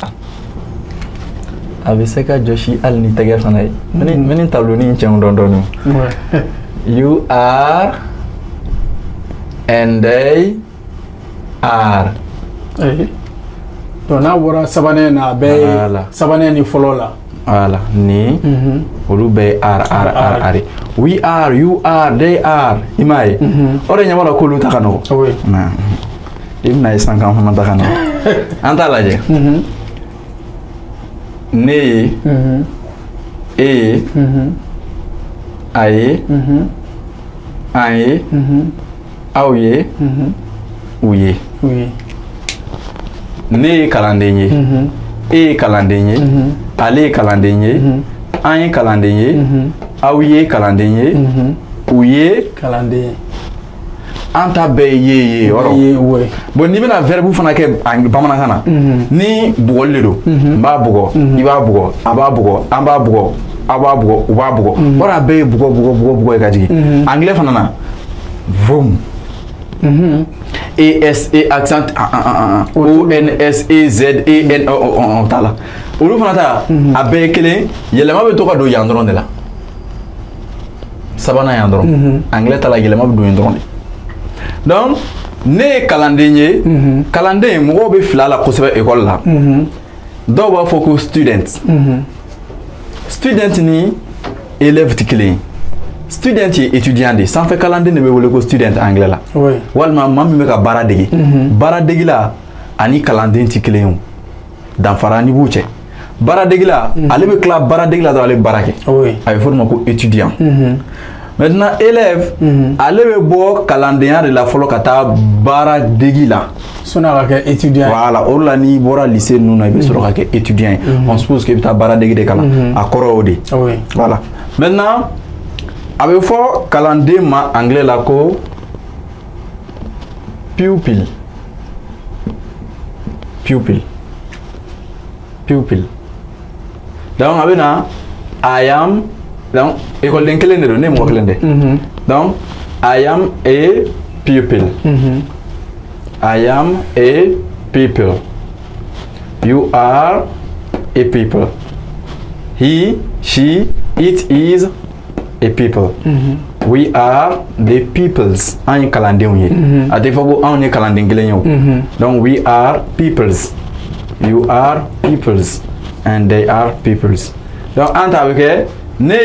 Avec ce que Joshi al ni tege fanay. Meni tableau ni chang don don. You are and they are. Donc na wora sabane na be sabane ni follow la. Voilà, ni olu be are. We are, you are, they are. Imai. Ore nyamara ko lu takano. Oui. Na. Imna isanka homa takano. Anta laje. Ne, e, aye, aye, aouye, ouye. Ne kalandenye, e kalandenye, ale kalandenye, aye kalandenye, aouye kalandenye, ouye kalandenye. Anta be ye bon ni bena verbe fana ke bamanakana ni bugol le do ba bugo iba bugo aba bugo amba bugo aba bugo uba bugo ora be bugo e kajigi anglais fana na vom S A accent O N S E Z E N O tala olu fana ta abe kele yelema be to ka do yandron de la sabana yandron anglais tala yelema be do yandron. Donc, ne calendrier, calendrier, moi be fila la kosebe école là. Donc va faut student. Student ni élève tikilé. Student est étudiant de. Sans faire calendrier ne be wole ko student anglais là. Oui. Walma mami me ka baradegi. Baradegi là ani calendrier tikilé yon. Dan farani buche. Baradegi là, ale be kla baradegi là dans ale barake. Oui. Ay forme ko étudiant. Maintenant, élève, allez me boire calendrier de la follow kata bara degila. Sona ka étudiant. Voilà, orlani bora lycée nous na be soro ka étudiant. On suppose que ta bara degi de kala a korode. Oui. Voilà. Maintenant, avec fort calendrier ma anglais la ko pupil. Donc avec na I am. Donc, école d'enquête de données, moi donc, I am a pupil. I am a people. You are a people. He, she, it is a people. We are the peoples. En calendrier. À des fois, on est calendrier. Donc, we are peoples. You are peoples. And they are peoples. Donc, en tant que ne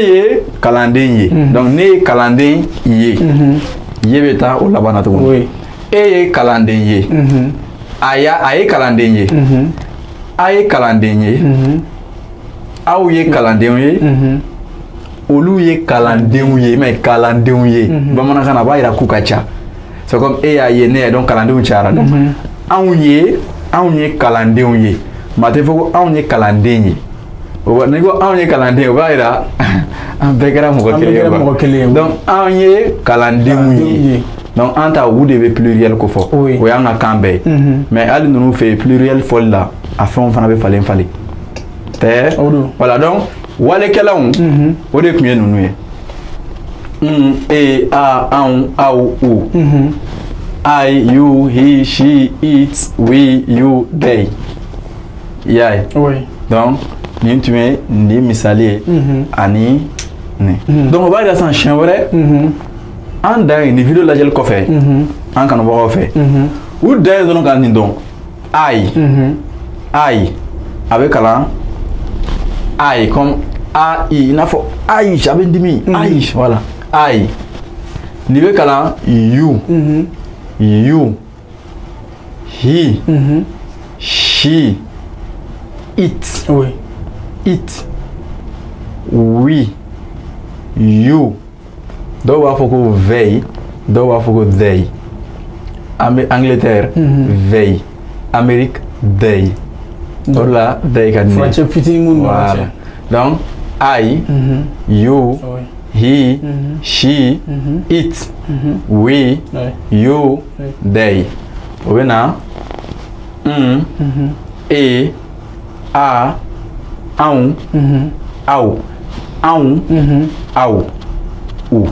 calendrier donc ne calendrier ye beta o labana to oui e calendrier aye calendrier aye calendrier aou ye calendrier olu ye calendrier mais calendrier bamana kana ba ira kukacha c'est comme e aye ne donc calendrier chara donc aou ye calendrier mate foko aou ye calendrier o ne go aou ye calendrier ba ira un background donc on est calendrier donc anta ou devez pluriel ko fo oui on a cambe mais ali nous fait pluriel fol là à fond on va fallait voilà donc wale kala on o de kumye nous e a an ou I you he she it we you they yeah oui donc ni tu mets ni misali ani. Donc on va dire ça chien vrai. En dans une vidéo là j'ai le coffre. En quand on va refaire. Ou dans donc en donc I avec là I comme A I n'a faut I j'avais dit I voilà I niveau là you he she it oui it we you do wa foko veille do wa foko they Angleterre veille Amérique they là they kan French fitting voilà donc I you he, she, it, we, you, they. Obena e, a, au, au,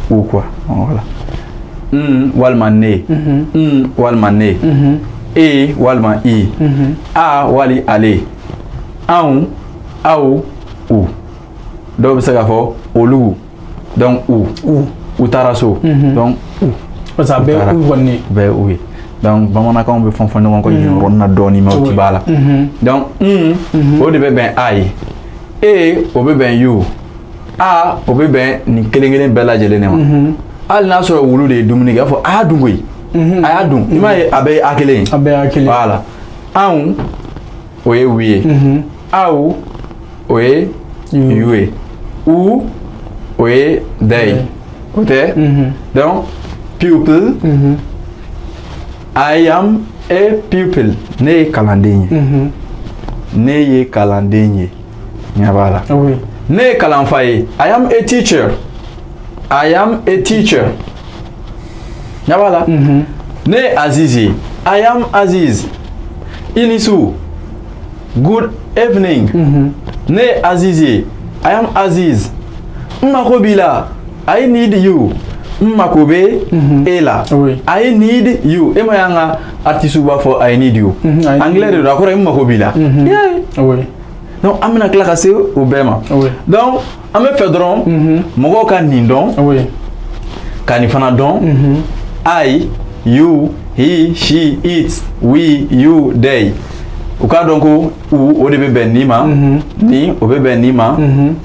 ou quoi, voilà. Walma ne, walma ne, e walma i, a wali ale, au, ou. Donc ça va faire olu, donc ou taraso, donc ou. Parce que ou wani. Ben oui. Donc bamana quand on veut faire fondre encore une ronde doni mais au bala. Donc au début ben ai, e au début ben you, a au début ben ni kelengelen bella jelene ma. Al na so wulu de dumuni ga fo a dungui. A dung. Ima abe akele. Abe akele. Voilà. Aun oye wiye. Au oye yuwe. Ou oye they. OK? Donc pupil. I am a pupil. Ne kalandenye. Ne ye kalandenye. Nyabala. Oui. Ne kalanfaye. I am a teacher. I am a teacher. Nyabala. Ne Azizi. I am Aziz. Inisu. Good evening. Ne Azizi. I am Aziz. Makobila. I need you. Makobe Ela. Oui. I need you. Ema yanga artisuba for I need you. Anglais de d'accord makobila. Yeah. Oui. Donc amena classe au bema. Oui. Donc ame fedron mogo kan nindon. Oui. Kanifana don. I, you, he, she, it, we, you, they. Uka donc ou au début ben nima, ni au bébé ben nima,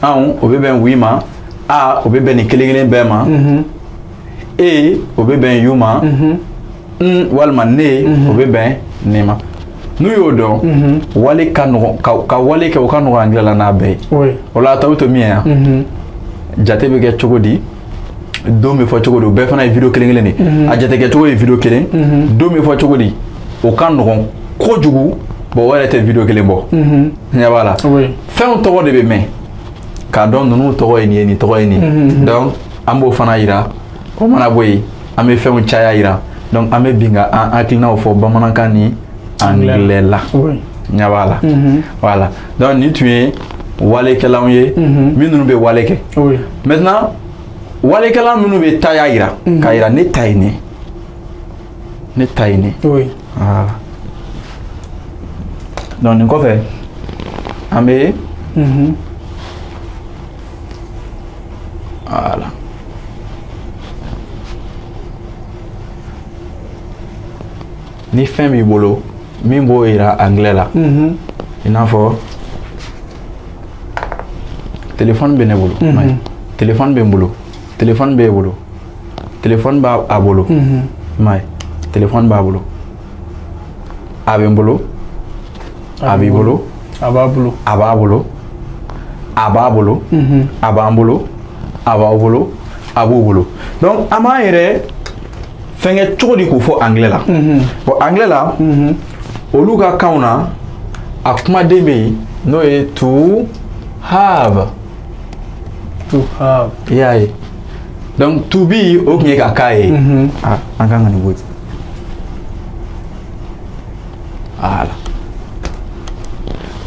aon au bébé ben wima, a au bébé ben ni kelengelen bema. E au bébé ben yuma, walma ne au bébé ben nema. Nous yodo wale kanu ka wale ke okanu anglais la na be. Oui. Ola ta uto mia. Jate be get chogodi. Do me fo chogodi be fana video kelengelen ni. A jate ke chogodi video kelen. Do me fo chogodi. Okanu ko jugu bo wale te video kelen bo. Ya voilà. Oui. Fais un togo de be me. Ka don nous togo ni togo ni. Donc ambo fana ira. O mana boy ame fait un chaya ira. Donc ame binga en inclinant fo bamanaka ni anglais là. Oui. Voilà. Voilà. Donc ni tu es wale kelam ye, minnu be wale ke. Oui. Maintenant wale kelam minnu be taya ira. Ka ira ne tayne. Ne tayne. Oui. Voilà. Donc ni ko fait ame voilà. Ni fin mi bolo mimbo ira anglais là. Ina fo téléphone be ne bolo. Téléphone be bolo. Téléphone be bolo. Téléphone ba a bolo. Mai. Téléphone ba bolo. Abe bolo. Abi bolo. Ababolo. Ababolo. Ababolo. Abambolo. Ababolo. Abobolo. Donc ama ire fenge chodi ko fo anglais là. Bon anglais là. Oluga kauna akuma debe no e to have. To have. Yeah. Donc to be oknye kakai. Ah, anganga ni word. Voilà.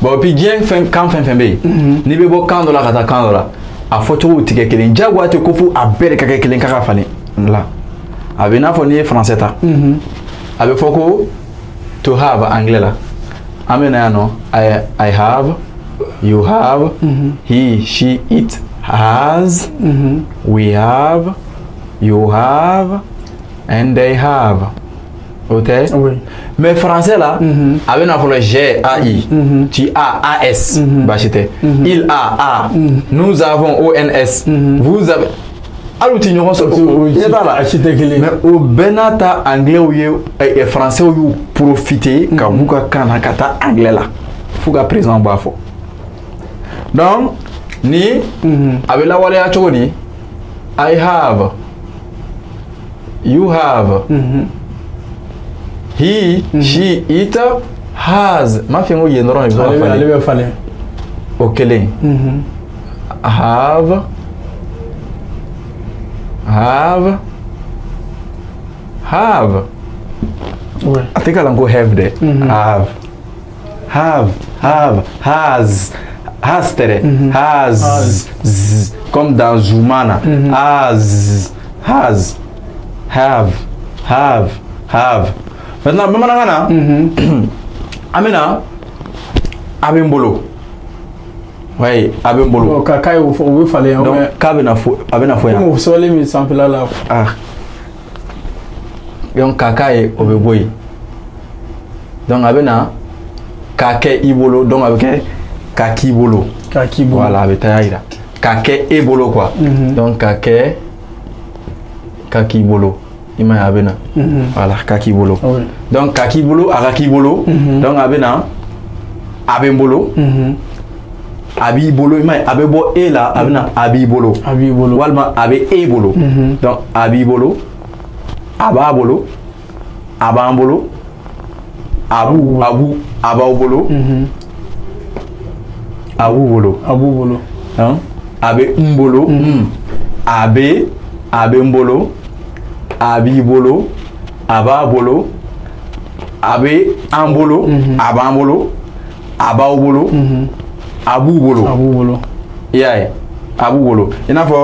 Bon puis bien quand fin be. Ni be bo kando la kata kando la. A photo tike kelen jagwa te ko fu a bere kaka kelen kaka fane. Là. Avec na foni français ta. Avec foko to have anglais là. Amena no I have, you have, he, she, it has, we have, you have, and they have. OK? Oui. Mais français là, avec na folo G A I, tu A A S, bah c'était. Il a, nous avons O N S, vous avez. Alors tu n'auras pas mais au benata anglais ou et français ou profiter quand vous kana kata anglais là faut que présent bafo donc ni avec la wale a chogoni I have, you have, he, she, it has ma fingo yendoro allez fallait okele have, Have. Have. Ouais. I think I'll go have there. Have. Has. Has tere. Has. Z. Comme dans Zoumana. Has. Have. Maintenant, maman amena abembolo. Oui, abembolo. Kaka il faut fallait. Donc abena fo ya. Comment vous allez me sans là là. Ah. Donc kaka est obeboy. Donc abena kake ibolo donc avec kaki bolo. Kaki bolo. Voilà, avec taïra. Kake e bolo quoi. Donc kake kaki bolo. Ima abena. Voilà, kaki bolo. Oui. Donc kaki bolo, araki bolo. Donc abena abembolo. Abi bolo, ima abebo e la abena abi bolo. Abi bolo. Walma abe e bolo. Donc abi bolo, aba bolo, abambolo, abu bolo. Abu bolo. Hein? Abe mbolo. Abe mbolo. Abi bolo, aba bolo, abe ambolo, abambolo, abaubolo, abu bolo. Yeah, abu bolo. Il a fait,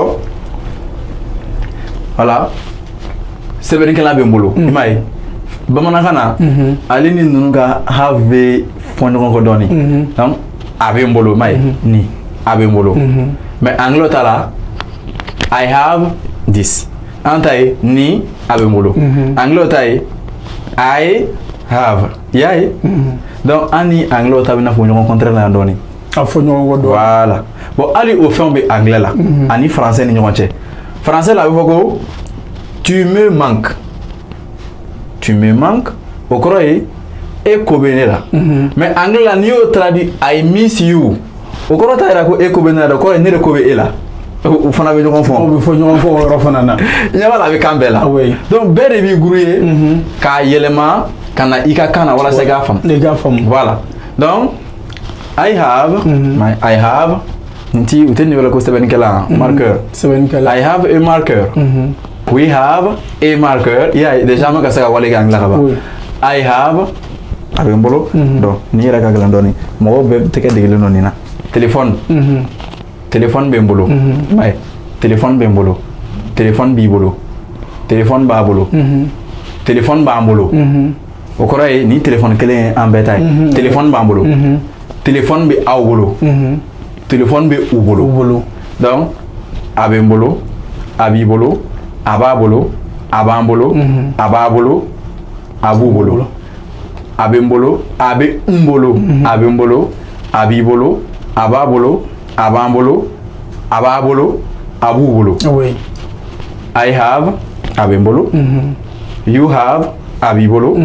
voilà, c'est vrai qu'il a bien bolo. Imai, bamanakana, alini nunga have point de rencontre. Donc, abe bolo, mai ni abe bolo. Mais anglo tala, I have this. Antai ni abemolo. Anglo tai I have. Yai. Donc ani anglo tabi na fonyo rencontrer la ndoni. A fonyo wodo. Voilà. Bon ali au fond be anglais là. Ani français ni ñoche. Français là boko tu me manques. Tu me manques. Au croyez e kobene là. Mais anglais là ni o traduit I miss you. Au croyez ta ra ko e kobene là ko ni re kobe e là. Ou fana be ñogon fond. Ou fo ñogon fo ro fana na. Nya wala be kambela. Oui. Donc bere bi grouiller ka yelema kana ika kana wala se gafam. Les gafam. Voilà. Donc I have I have nti uteni wala ko seben kala marqueur. Seben kala. I have a marker. We have a marker. Yeah, déjà ma ka sa wala ga ngla ba. Oui. I have avec mbolo. Donc ni ra ka glandoni. Mo be teke digile noni na. Téléphone. Téléphone bembolo. Ouais. Téléphone bembolo. Téléphone bibolo. Téléphone babolo. Téléphone bambolo. Au courant ni téléphone kele en bétail. Téléphone bambolo. Téléphone be awbolo. Téléphone be ubolo. Donc abembolo, abibolo, ababolo, abambolo, ababolo, abubolo. Abembolo, abe umbolo, abembolo, abibolo, ababolo, abambolo, ababolo, abubolo. Oui. I have abembolo. You have abibolo.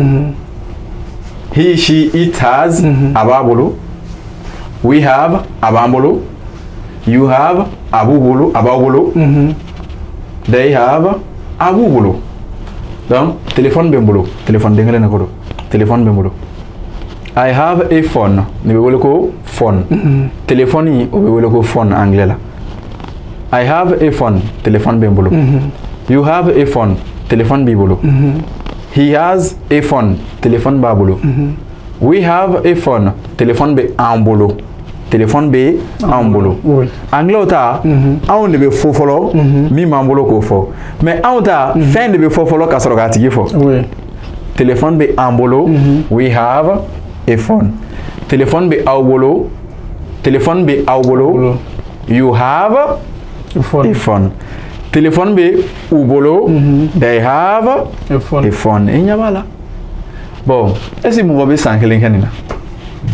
He, she, it has ababolo. We have abambolo. You have abubolo, ababolo. They have abubolo. Donc, téléphone bembolo. Téléphone dengere na kodo. Téléphone bembolo. I have a phone. Ni be ko phone. Téléphone yi o be ko phone anglais la. I have a phone. Téléphone bembolo. You have a phone. Téléphone bibolo. He has a phone. Téléphone babolo. We have a phone. Téléphone be ambolo. Téléphone be ambolo. Oui. Anglais ta on de be fofolo mi mambolo ko fo. Mais on ta fin de be fofolo ka soro ga tigi fo. Oui. Téléphone be ambolo. We have a phone. Téléphone be awbolo. Téléphone be awbolo. You have a phone. Téléphone be ubolo. They have a phone. Et voilà. Bon, est-ce que vous avez 5 kanina?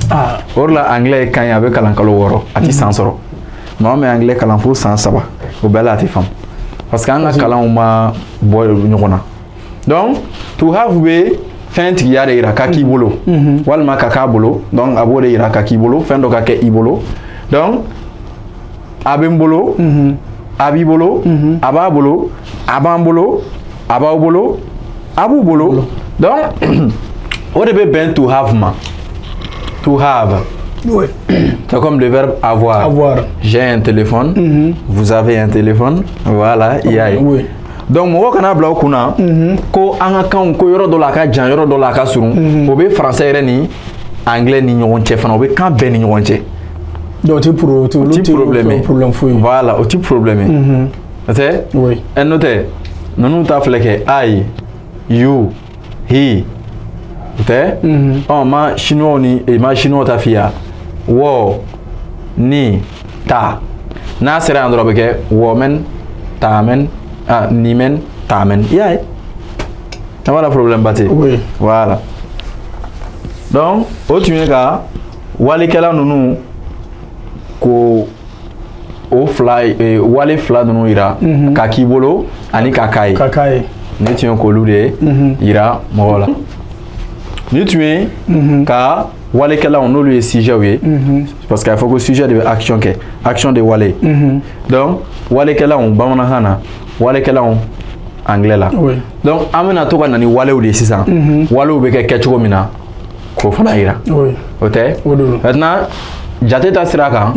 Ah, or la anglais quand il y avait kalankalo woro ati sansoro. Non mais anglais kalanfo sans saba. Au bela ati fam. Parce qu'en kalan ma boy nyona. Donc, to have be fin ti yare ira kaki bolo. Walma kaka bolo. Donc abode ira kaki bolo, fin do kake ibolo. Donc abembolo, abibolo, ababolo, abambolo, abaubolo, abubolo. Donc on devait bien to have ma. To have. Oui. C'est comme le verbe avoir. Avoir. J'ai un téléphone. Vous avez un téléphone. Voilà. Oui. donc mo kana bla kuna ko anga kan ko yoro do la ka jan yoro do la ka surun o be français yɛrɛ ni anglais ni ɲɔgɔn cɛ fana o be kan bɛɛ ni ɲɔgɔn cɛ donc ti problème foyi voilà o ti problème c'est oui et note nunu ta filɛ kɛ I you he te ma chinois ni e ma chinois ta fia wo ni ta na sera andro be ke women tamen ni men tamen yaay voilà problème baté oui voilà donc o tu ka wali kala nunu ko o fly wali fly nunu ira ka kibolo ani kakai ni tu ko lude ira mola ni tu ka wale kala on le sujet oui parce qu'il faut que le sujet de action de wale donc wale kala on bamana hana wale kala on anglais là donc amena to kana ni wale ou de sisan wale ou be ke kecho mina ko fana ira oui oté maintenant jate ta siraka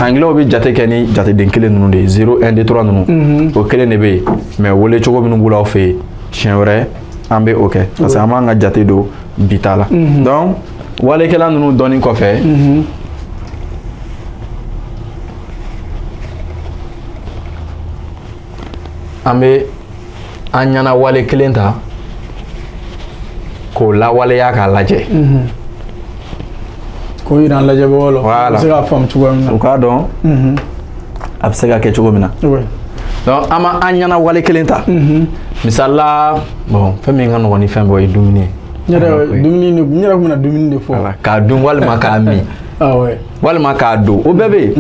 anglais ou be jate keni jate denkele nunu de 0 1 2 3 nunu o kele ne be mais wole chogo minu bula o fe chien vrai ambe OK parce que amanga jate do bitala donc wale kala nunu doni ko fe ambe anyana wale kelenta ko la wale ya ka laje ko ira laje bolo c'est la femme tu vois o ka don absega ke chugo mina oui donc ama anyana wale kelenta misala bon fami ngano woni fembo e dumini dumini ne nyara ko na dumini de fo ka dum wal ma ka mi ah ouais wal ma ka do o bebe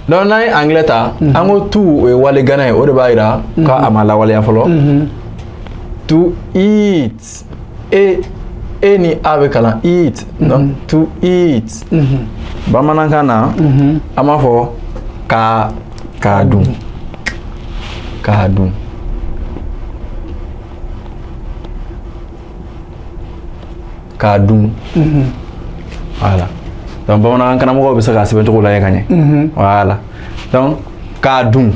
donc na anglais ta ango tu wale gana o de baira ka amala wale ya folo to eat any avec la eat donc to eat bamana kana ama fo ka dum voilà donc bamana kana mo be saka sebe to la yakanye voilà donc ka dum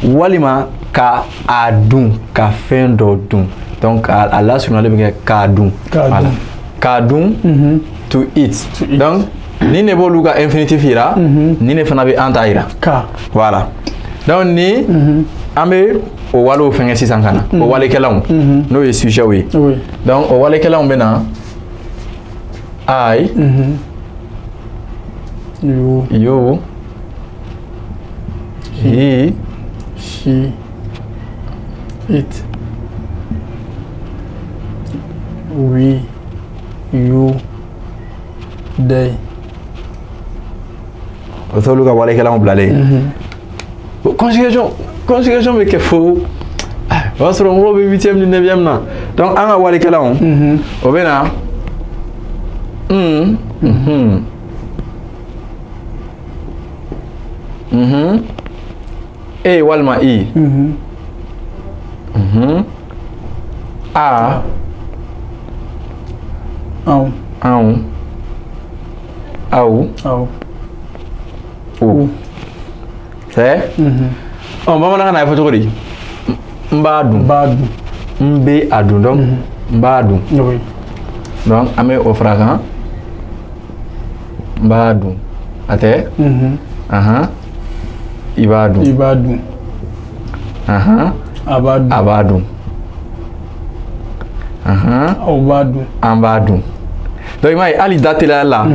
walima ka adum ka fen do dum donc à la sur le ka dum voilà ka dum to eat donc ni ne bo luka infinitif ira ni ne fana be antaira ka voilà donc ni ambe o walo fenga sisan kana o wale kelaw no e sujet oui donc o wale kelaw bena I you he she it we you they o to luka wale kelaw blale conjugation mais qu'il faut on se retrouve au 8e du 9e là donc on a wale kelaw o bena e walma i a au o c'est on va maintenant na photo ri mbadu mbe adu donc mbadu oui donc ame ofragan mbadu ate ibadu abadu ambadu donc il m'a ali date là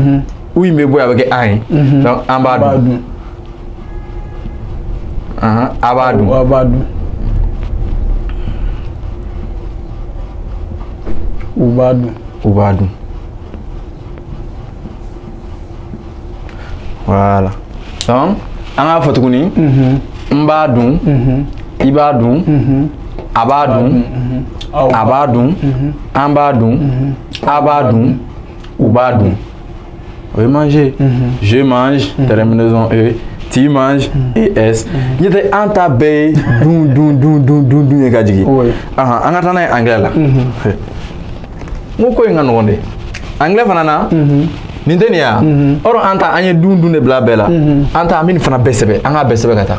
où il me boit avec un donc ambadu abadu ubadu voilà donc on a photo kuni mbadu ibadu abadu ambadu abadu ubadu oui manger je mange terminaison e tu manges et s il était anta be dun e gadigi anga tana anglais là ngoko ngano wonde anglais fanana nindenia oro anta anye dun de bla bela anta amin fana besebe anga besebe kata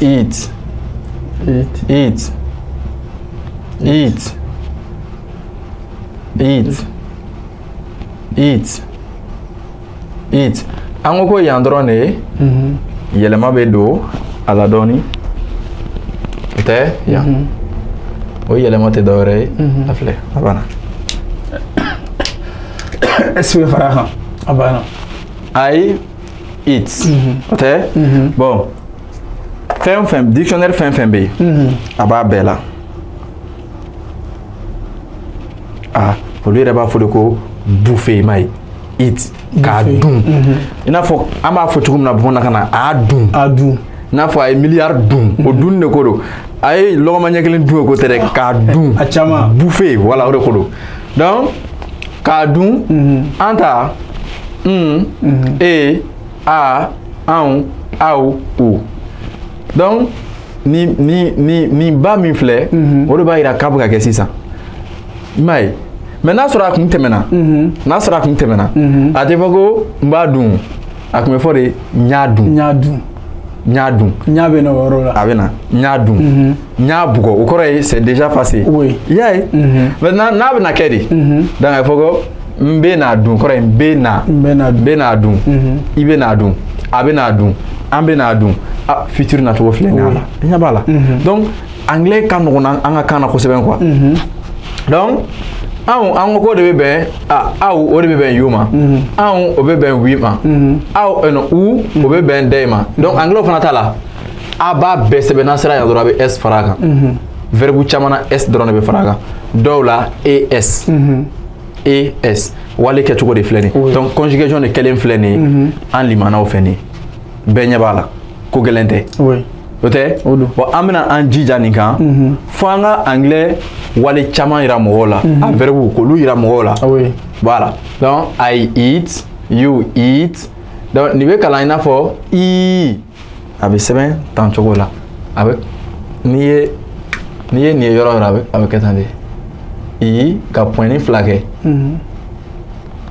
eat Eat. Eat. Eat. Eat. Eat. An ko yan dɔrɔn de ye yɛlɛma bɛ don a la dɔɔni o tɛ yan o yɛlɛma tɛ dɔwɛrɛ ye a filɛ a banna est-ce que fara kan a banna I eat o tɛ bon fɛn fɛn dictionnaire fɛn fɛn bɛ yen a b'a bɛɛ la olu yɛrɛ b'a fɔ de ko bouffer i m'a ye eat k'a dun i n'a fɔ an b'a fɔ cogo min na bamanankan na a dun i n'a fɔ a ye miliyari dun o dun de ko don a ye lɔgɔma ɲɛ kelen dun o ko tɛ dɛ k'a dun a caman bouffer voilà o de ko don donc k'a dun an ta e a anw aw u donc ni ba min filɛ o de b'a yira k'a bɛ ka kɛ sisan i m'a ye mais n'a sɔrɔ a kun tɛmɛna a tɛ fɔ ko n b'a dun a kun bɛ fɔ de n y'a dun n y'a bɛ na o yɔrɔ la a bɛ na n y'a dun n y'a bugɔ o kɔrɔ ye c'est déjà passé i y'a ye maintenant n'a bɛ na kɛ de donc a bɛ fɔ ko n bɛ n'a dun kɔrɔ ye n bɛ n'a dun i bɛ n'a dun a bɛ n'a dun an bɛ n'a dun futur nacogo filɛ nin ye a la i ɲɛ b'a la donc anglais ka nɔgɔn an ka kan na kosɛbɛ quoi donc an ko de bɛ bɛn aw o de bɛ bɛn you ma anw o bɛ bɛn we ma aw u o bɛ bɛn they ma donc anglais fana t'a la a b'a bɛɛ sɛbɛn n'a sera yan dɔrɔn a bɛ s fara a kan verbe caman na s dɔrɔn de bɛ fara a kan dɔw la as wale kɛcogo de filɛ nin ye donc conjugation de kelen filɛ nin ye an limanaw fɛ nin ye bɛɛ ɲɛ b'a la ko gɛlɛn tɛ o tɛ bon an bɛna an jija nin kan fo an ka anglais wale caman yira mɔgɔw la a verbe k'olu yira mɔgɔw la voilà donc I eat you eat donc nin bɛ kalan i n'a fɔ i a bɛ sɛbɛn tan cogo la a bɛ n'i ye nin ye yɔrɔ o yɔrɔ a bɛ kɛ tan de i ka pɔnni fila kɛ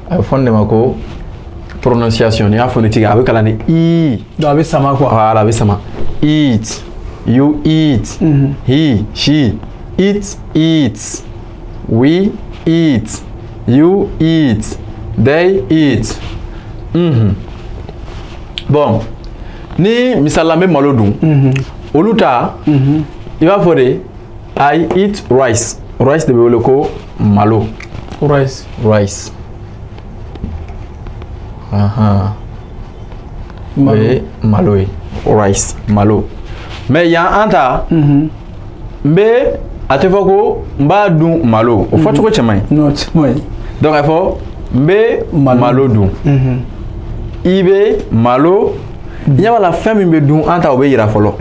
a bɛ fɔ nin de ma ko prononciation n'i y'a phonétique a bɛ kalan de i donc a bɛ sama quoi voilà a bɛ sama eat you eat he she it eats we eat you eat they eat bon ni misala bɛ malo dun olu ta i b'a fɔ de I eat rice de bɛ wele ko malo rice o ye malo ye rice malo mais yan an ta n bɛ a tɛ fɔ ko n b'a dun malo o fɔcogo cɛman ye donc a fɔ n bɛ malo dun i bɛ malo ɲɛ b'a la fɛn min bɛ dun an ta o bɛ yira fɔlɔ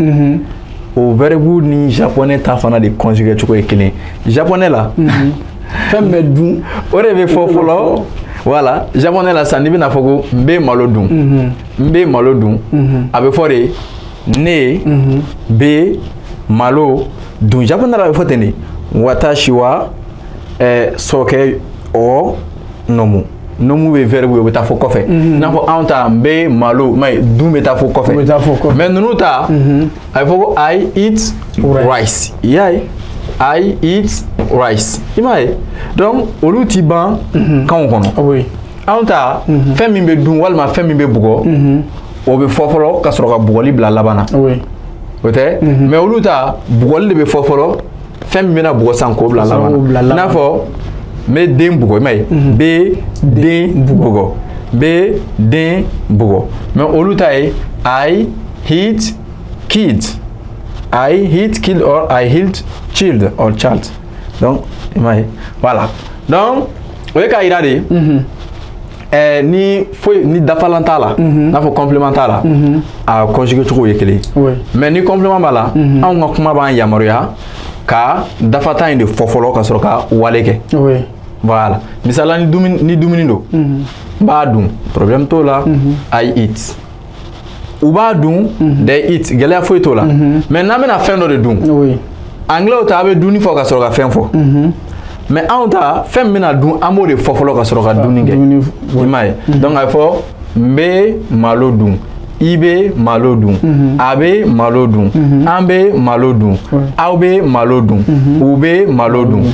o verbe ni japonais ta fana de conjuguer cogo ye kelen japonais la fɛn bɛ dun o de bɛ fɔ fɔlɔ voilà japonais la sisan n'i bɛna fɔ ko n bɛ malo dun a bɛ fɔ de ne bɛ malo dun japonais la bɛ fɔ ten de watashi wa sɔkɛ o nomu bɛ verbe ye o bɛ taa fɔ kɔfɛ n'a fɔ anw ta n bɛ malo mɛ dun bɛ taa fɔ kɔfɛ mais ninnu ta a bɛ fɔ ko I eat rice i y'a ye I eat rice i m'a ye donc olu ti ban kanw kɔnɔ anw ta fɛn min bɛ dun walima fɛn min bɛ bugɔ o bɛ fɔ fɔlɔ ka sɔrɔ ka bugɔli bila laban na o tɛ mais olu ta bugɔli de bɛ fɔ fɔlɔ fɛn min bɛna bugɔ san k'o bila laban na i n'a fɔ n bɛ den bugɔ i m'a ye bɛ den bugɔ mais olu ta ye I hit kid or I hit child or child donc i m'a ye voilà donc o ye k'a yira de ni dafalan t'a la n'a fɔ complément t'a la a conjuguer cogo ye kelen mais ni complément b'a la anw ka kuma b'an yamaruya ka dafata in de fɔ fɔlɔ ka sɔrɔ ka wale kɛ voilà misala ni dumuni don n b'a dun problème t'o la I eat u b'a dun they eat gɛlɛya foyi t'o la mais n'an bɛna fɛn dɔ de dun anglais ta a bɛ dunni fɔ ka sɔrɔ ka fɛn fɔ mais anw ta fɛn min bɛna dun an b'o de fɔ fɔlɔ ka sɔrɔ ka dunni kɛ i m'a ye donc a bɛ fɔ n bɛ malo dun I bɛ malo dun, a bɛ malo dun, an bɛ malo dun, aw bɛ malo dun, u bɛ malo dun.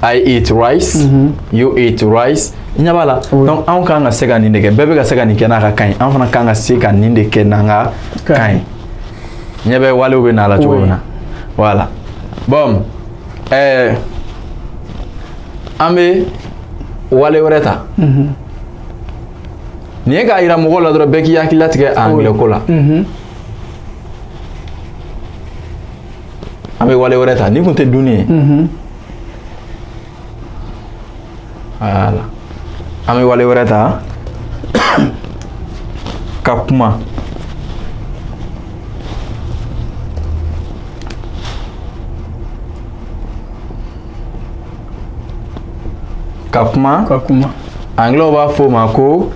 I eat rice, you eat rice. Nya bala. Donc an kan ka se ka nin de kɛ, bɛɛ bɛ ka se ka nin kɛ n'a ka kan ye. An fana kan ka se ka nin de kɛ n'an ka kan ye. Nya bɛ walew bɛ n'a la cogo min na. Voilà. Bon, an bɛ wale wɛrɛ ta. Nin ye k'a yira mɔgɔw la dɔrɔn bɛɛ k'i hakili latigɛ anglais ko la. An bɛ wale wɛrɛ ta, ni kun tɛ dunni ye. Voilà. An bɛ wale wɛrɛ ta ka kuma. Ka kuma. Anglais b'a fɔ o ma ko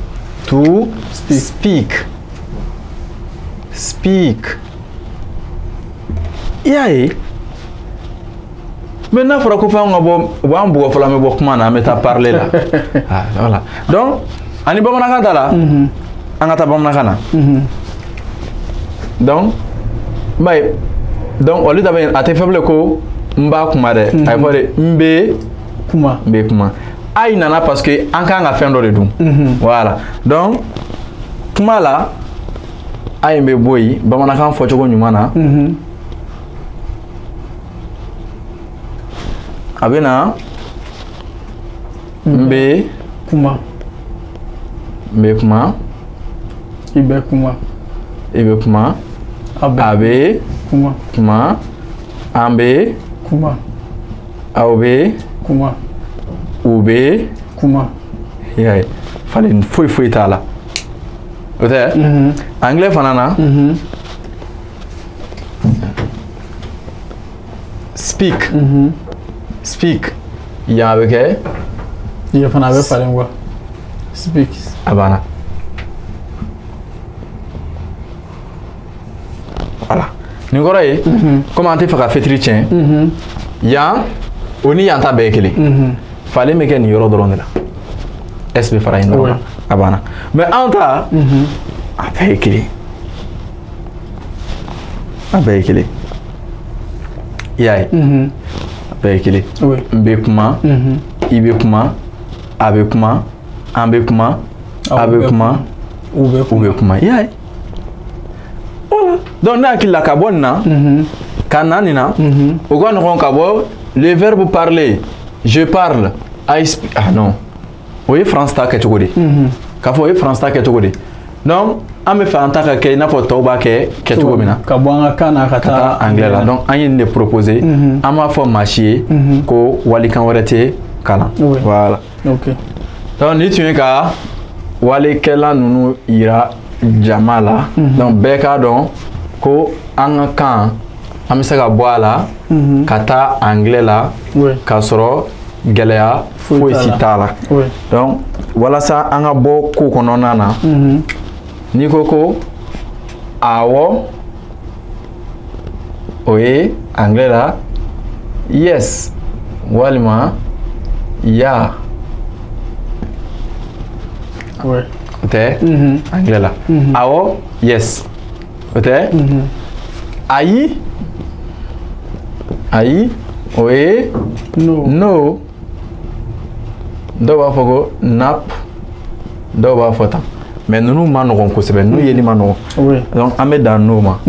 to speak. Speak. Y'a ye. Mais n'a fɔra ko fɛn ka bɔ u b'an bugɔ fɔlɔ an bɛ bɔ kuma na an bɛ taa parler la. Ah voilà. Donc ani bamanankan ta la. An ka taa bamanankan na. Donc olu ta bɛ a tɛ fɛn bilen ko n b'a kuma dɛ. A ye fɔ de n bɛ kuma. N bɛ kuma. Aïe nana parce que an kan ka fɛn dɔ de dun. Voilà. Donc kuma la aïe bɛ bɔ yen bamanankan fɔcogo ɲuman na. A bɛ na n bɛ kuma. N bɛ kuma. I bɛ kuma. I bɛ kuma. A bɛ kuma. Kuma. An bɛ kuma. Aw bɛ kuma. U bɛ kuma. Y'a ye falen foyi t'a la. O tɛ. Anglais fana na. Speak. Speak. Ya bɛ kɛ. Ya fana bɛ falen quoi. Speak. A banna. Voilà. Nin kɔrɔ ye. Comme an tɛ fɛ ka fitiri tiɲɛ. Yan o ni yan ta bɛɛ ye kelen. Falen bɛ kɛ nin yɔrɔ dɔrɔn de la. S bɛ fara yen dɔrɔn. A banna. Mais an ta. A bɛɛ ye kelen. A bɛɛ ye kelen. I y'a ye. Bɛɛ ye kelen. N bɛ kuma. I bɛ kuma. A bɛ kuma. An bɛ kuma. A bɛ kuma. U bɛ kuma. I y'a ye. Voilà. Donc ne hakili la ka bɔ nin na. Ka na nin na. O ka nɔgɔn ka bɔ le verbe parler. Je parle. I speak. Ah non. O ye France ta kɛcogo de. K'a fɔ o ye France ta kɛcogo de. Donc an bɛ fɛ an ta ka kɛ i n'a fɔ tɔw b'a kɛ kɛcogo min na. Ka bɔ an ka kan na ka taa anglais la. Donc an ye nin de proposer. An b'a fɔ maa si ye ko walikan wɛrɛ tɛ kalan. Voilà. Ok. Donc ni tun ye ka walikɛla ninnu yira jama la. Donc bɛɛ k'a dɔn ko an ka kan an bɛ se ka bɔ a la ka taa anglais la k'a sɔrɔ gɛlɛya foyi si t'a la. Donc walasa an ka bɔ ko kɔnɔna na. N'i ko ko awɔ o ye anglais la yes walima ya o tɛ anglais la. Awɔ yes o tɛ. Ayi o ye no. Dɔw b'a fɔ ko nap dɔw b'a fɔ tan. Mais ninnu ma nɔgɔn kosɛbɛ n'u yeli ma nɔgɔn. Donc an bɛ dan n'o ma.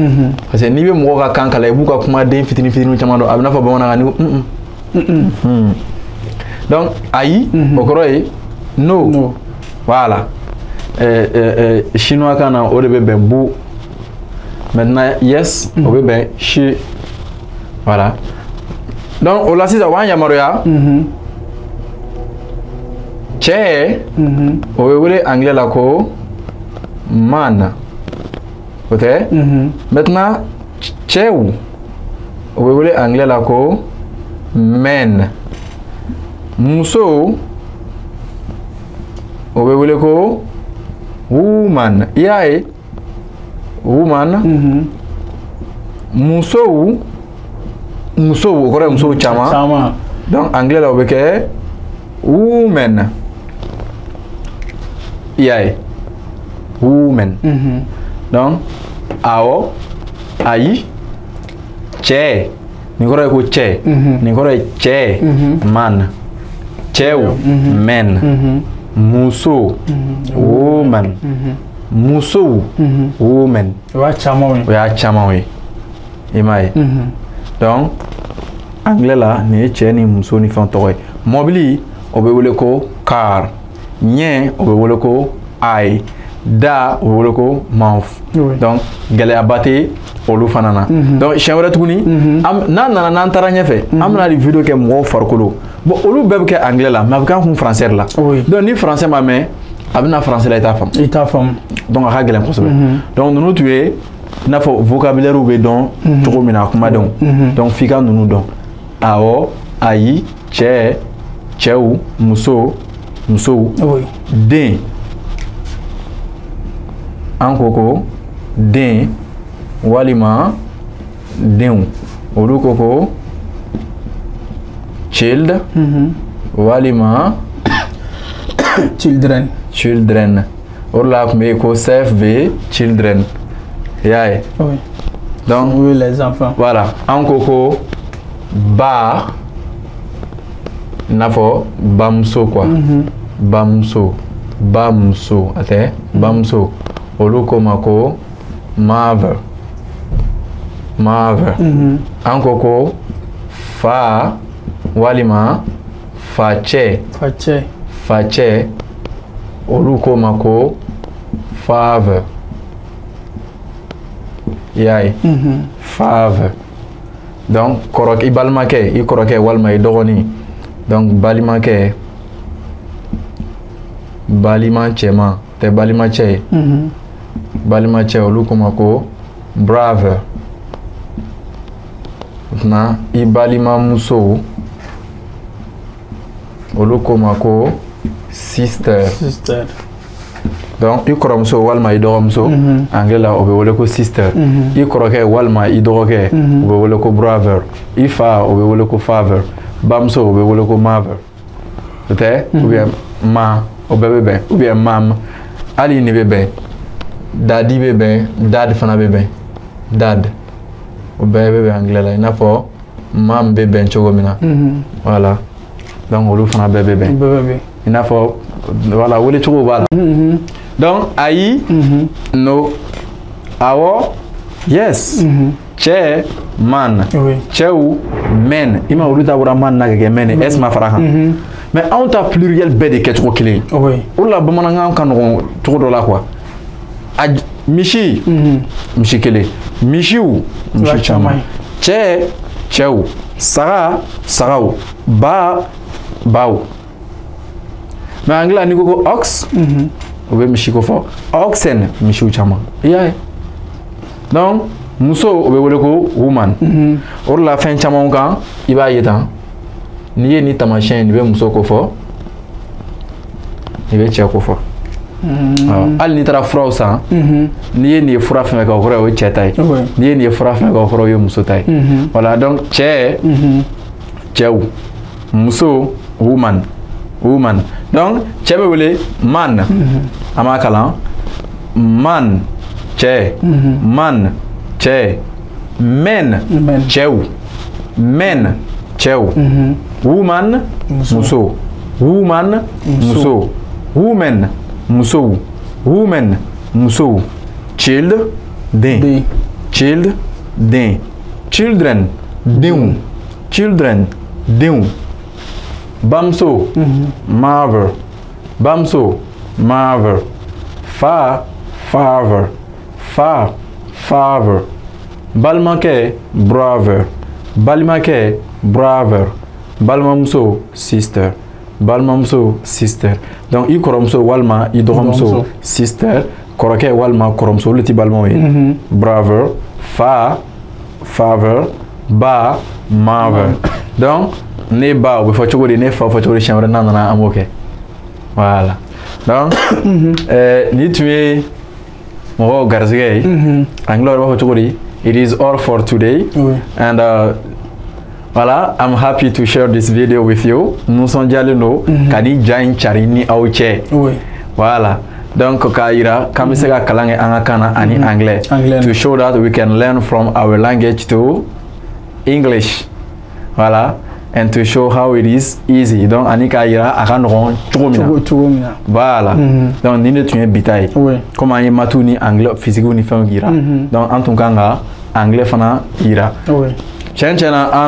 Parce que n'i bɛ mɔgɔ ka kan kalan i b'u ka kumaden fitinin caman dɔn a bɛ n'a fɔ bamanankan ni ko donc ayi o kɔrɔ ye no. Voilà. Chinois kan na o de bɛ bɛn bu. Maintenant yes o bɛ bɛn shi. Voilà. Donc o la sisan o b'an yamaruya. Cɛ o bɛ wele anglais la ko man. O tɛ. Maintenant cɛw o bɛ wele anglais la ko men. Muso o bɛ wele ko woman. I y'a ye woman. Musow o kɔrɔ ye musow caman. Donc anglais la o bɛ kɛ women. I y'a ye women. donc awɔ ayi cɛ nin kɔrɔ ye ko cɛ nin kɔrɔ ye cɛ man cɛw men muso woman musow women o y'a caman ye i m'a ye donc anglais la nin ye cɛ ni muso ni fɛn tɔgɔ ye mɔbili o bɛ wele ko car ɲɛ o bɛ wele ko eye da o bɛ wele ko mouth donc gɛlɛyaba tɛ olu fana na donc siɲɛ wɛrɛ tuguni n'a nana n'an taara ɲɛfɛ an bɛna di video kɛ mɔgɔw farikolo bon olu bɛɛ bɛ kɛ anglais la mais a bɛ k'an kun français la donc ni français ma mɛn a bɛna français la i t'a faamu donc a ka gɛlɛn kosɛbɛ donc ninnu tun ye i n'a fɔ vocabulaire bɛ dɔn cogo min na kumadenw donc f'i ka ninnu dɔn awɔ ayi cɛ cɛw muso musow den an ko ko den walima denw olu ko ko child walima children o la tun bɛ ko CFV children i y'a ye donc les enfants voilà an ko ko ba i n'a fɔ bamuso quoi bamuso bamuso a tɛ bamuso olu ko ma ko mother an ko ko fa walima facɛ olu ko ma ko father i y'a ye father donc i balimakɛ i kɔrɔkɛ walima i dɔgɔnin donc balimakɛ balima cɛman tɛ balimacɛ ye balimacɛ olu ko ma ko brother na i balimamuso olu ko ma ko sister donc i kɔrɔmuso walima i dɔgɔmuso anglais la o bɛ wele ko sister i kɔrɔkɛ walima i dɔgɔkɛ o bɛ wele ko brother i fa o bɛ wele ko father bamuso o bɛ wele ko mother o tɛ ou bien ma o bɛɛ bɛ bɛn ou bien mam hali ni bɛ bɛn dadi bɛ bɛn dad fana bɛ bɛn dad o bɛɛ bɛ bɛn anglais la i n'a fɔ mam bɛ bɛn cogo min na voilà donc olu fana bɛɛ bɛ bɛn i n'a fɔ voilà wele cogo b'a la donc ayi no awɔ yes cɛ man cɛw men i ma olu ta bɔra man na ka kɛ men s ma fara kan mais anw ta pluriel bɛɛ de kɛcogo kelen o la bamanankan ka nɔgɔn cogo dɔ la quoi misi misi kelen misiw misi caman cɛ cɛw saga sagaw ba baw mais anglais ni ko ko ox o bɛ misi ko fɔ oxen misiw caman i y'a ye donc muso o bɛ wele ko woman o de la fɛn camanw kan i b'a ye tan n'i ye ni taamasiyɛn nin bɛ muso ko fɔ i bɛ cɛ ko fɔ hali n'i taara furaw san n'i ye nin ye fura fɛn fɛn kɛ o kɔrɔ ye o ye cɛ ta ye n'i ye nin ye fura fɛn fɛn kɛ o kɔrɔ o ye muso ta ye voilà donc cɛ cɛw muso woman donc cɛ bɛ wele man an b'a kalan man cɛ man cɛ men cɛw men cɛw woman muso woman muso women musow women musow child den child den children denw children denw bamuso mother bamuso mother fa father fa father balimakɛ brother balimakɛ brother balimamuso sister balimamuso sister donc i kɔrɔmuso walima i dɔgɔmuso sister kɔrɔkɛ walima kɔrɔmuso olu ti balimaw ye brother fa father ba mother donc ne ba o bɛ fɔ cogo di ne fa fɔ cogo di siɲɛ wɛrɛ n'a nana an b'o kɛ voilà donc ni tun ye mɔgɔw garisɛgɛ ye anglais b'a fɔ cogo di it is all for today and voilà, I'm happy to share this video with you. Nous sommes diallo kadi jain chari ni au che. Voilà. donc ka ira kami se ka kalange anga kana ani anglais to show that we can learn from our language to English. Voilà. And to show how it is easy. Donc, Anika ira à rendre voilà. Donc, ni ne tu es bitaille. Comme on matou ni anglais physique ni fait ira. Donc, en tout cas, anglais fana ira. Tiens,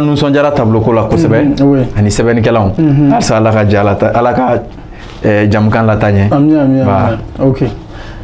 nous sommes déjà tableau kola kosebe. Ani sebe ni kelon. Asa ala ka jala ala ka jamkan la tanye. Ok.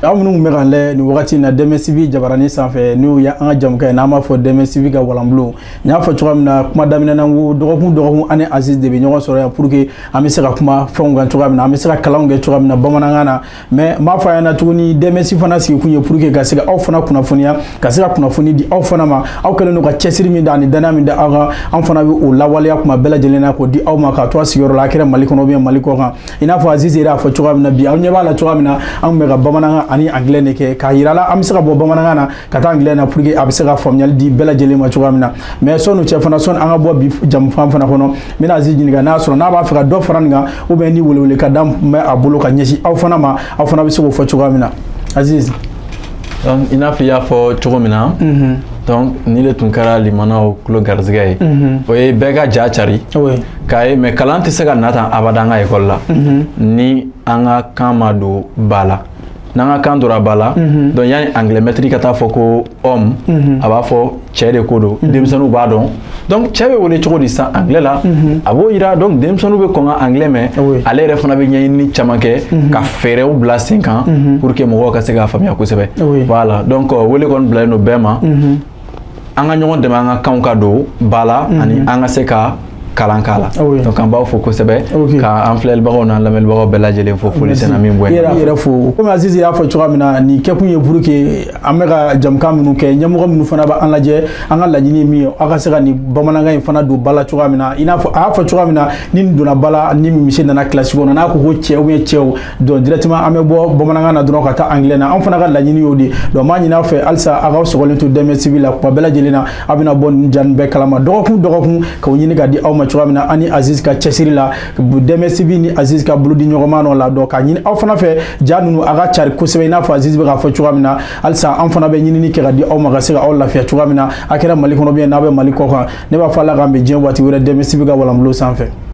Amunu meranle ni wakati na DMSTV jabarani sanfɛ n'u ya an ka jamukan n'a ma fɔ DMSTV ka walanblon n y'a fɔ cogoya min na kuma daminɛ na ko dɔgɔkun ani Aziz de bɛ ɲɔgɔn sɔrɔ yan pour que an bɛ se ka kuma fɛnw kan cogoya min na an bɛ se ka kalanw kɛ cogoya min na bamanankan na mais n b'a fɔ a ɲɛna tuguni DMSTV fana sigi kun ye pour que ka se ka aw fana kunnafoniya ka se ka kunnafoni di aw fana ma aw kɛlen don ka cɛsiri min da ani danaya min da aw kan an fana bɛ o lawaleya kuma bɛɛ lajɛlen na k'o di aw ma ka to a sigiyɔrɔ la a kɛra Mali kɔnɔ ou Mali kɔ kan i n'a fɔ Aziz yɛrɛ y'a fɔ cogoya min na bi aw ɲɛ b'a la cogoya min na an tun bɛ ka bamanankan ani anglais ne kɛ k'a yira la an bɛ se ka bɔ bamanankan na ka taa anglais na pour que a bɛ se ka faamuyali di bɛɛ lajɛlen ma cogoya min na mais sɔni cɛ fana sɔni an ka bɔ bi jamufan fana kɔnɔ n bɛna Aziz ɲininka n'a sɔrɔ n'a b'a fɛ ka dɔ fara nin kan ou bien ni welewele ka da bɛ a bolo ka ɲɛsin aw fana ma aw fana bɛ se k'o fɔ cogoya min na Aziz. Donc i n'a fɔ i y'a fɔ cogo min na donc ni le tun kɛra limanaw tulo garizɛgɛ ye o ye bɛɛ ka ja cari k'a ye mais kalan tɛ se ka na tan abada an ka ekɔli la ni an ka kan ma don ba la n'an ka kan dora ba la donc yanni anglais maître ka taa fɔ ko homme a b'a fɔ cɛ de ko don denmisɛnninw b'a dɔn donc cɛ bɛ wele cogo di sisan anglais la a b'o yira donc denmisɛnninw bɛ kɔn ka anglais mɛn ale yɛrɛ fana bɛ ɲɛɲini caman kɛ ka fɛɛrɛw bila sen kan pour que mɔgɔw ka se k'a faamuya kosɛbɛ voilà donc wele kɔni bilalen don bɛɛ ma an ka ɲɔgɔn dɛmɛ an ka kanw ka don ba la ani an ka se ka kalan k'a la donc an b'aw fo kosɛbɛ ka an filɛlibagaw n'an lamɛnibagaw bɛɛ lajɛlen fo foli sɛnɛ min bɔ yen yɛrɛ fo komi Aziz y'a fɔ cogoya min na nin kɛkun ye pour que an bɛ ka jamukan minnu kɛ ɲɛmɔgɔ minnu fana b'an lajɛ an ka laɲini ye min ye aw ka se ka nin bamanankan in fana don ba la cogoya min na i n'a fɔ a y'a fɔ cogoya min na ni nin donna ba la ni misi nana kilasi kɔnɔ n'a ko cɛ ou bien cɛw donc directement an bɛ bɔ bamanankan na dɔrɔn ka taa anglais na an fana ka laɲini y'o de donc n b'a ɲini aw fɛ halisa aw k'aw sɔgɔlen to DMSTV la kuma bɛɛ lajɛlen na aw bɛna bɔ nin ja nin bɛɛ kalama dɔgɔkun k'o ɲini ka di aw ma cogoya min na ani Aziz ka cɛsiri la DMSTV ni Aziz ka bolo di ɲɔgɔnma nɔ la donc k'a ɲini aw fana fɛ ja ninnu a ka cari kosɛbɛ i n'a fɔ Aziz bɛ k'a fɔ cogoya min na halisa an fana bɛ ɲinini kɛ ka di aw ma ka se ka aw lafiya cogoya min na a kɛra Mali kɔnɔ bien n'a bɛ Mali kɔ kan ne b'a fɔ Ala k'an bɛn diɲɛ waati wɛrɛ DMSTV ka walanblon sanfɛ.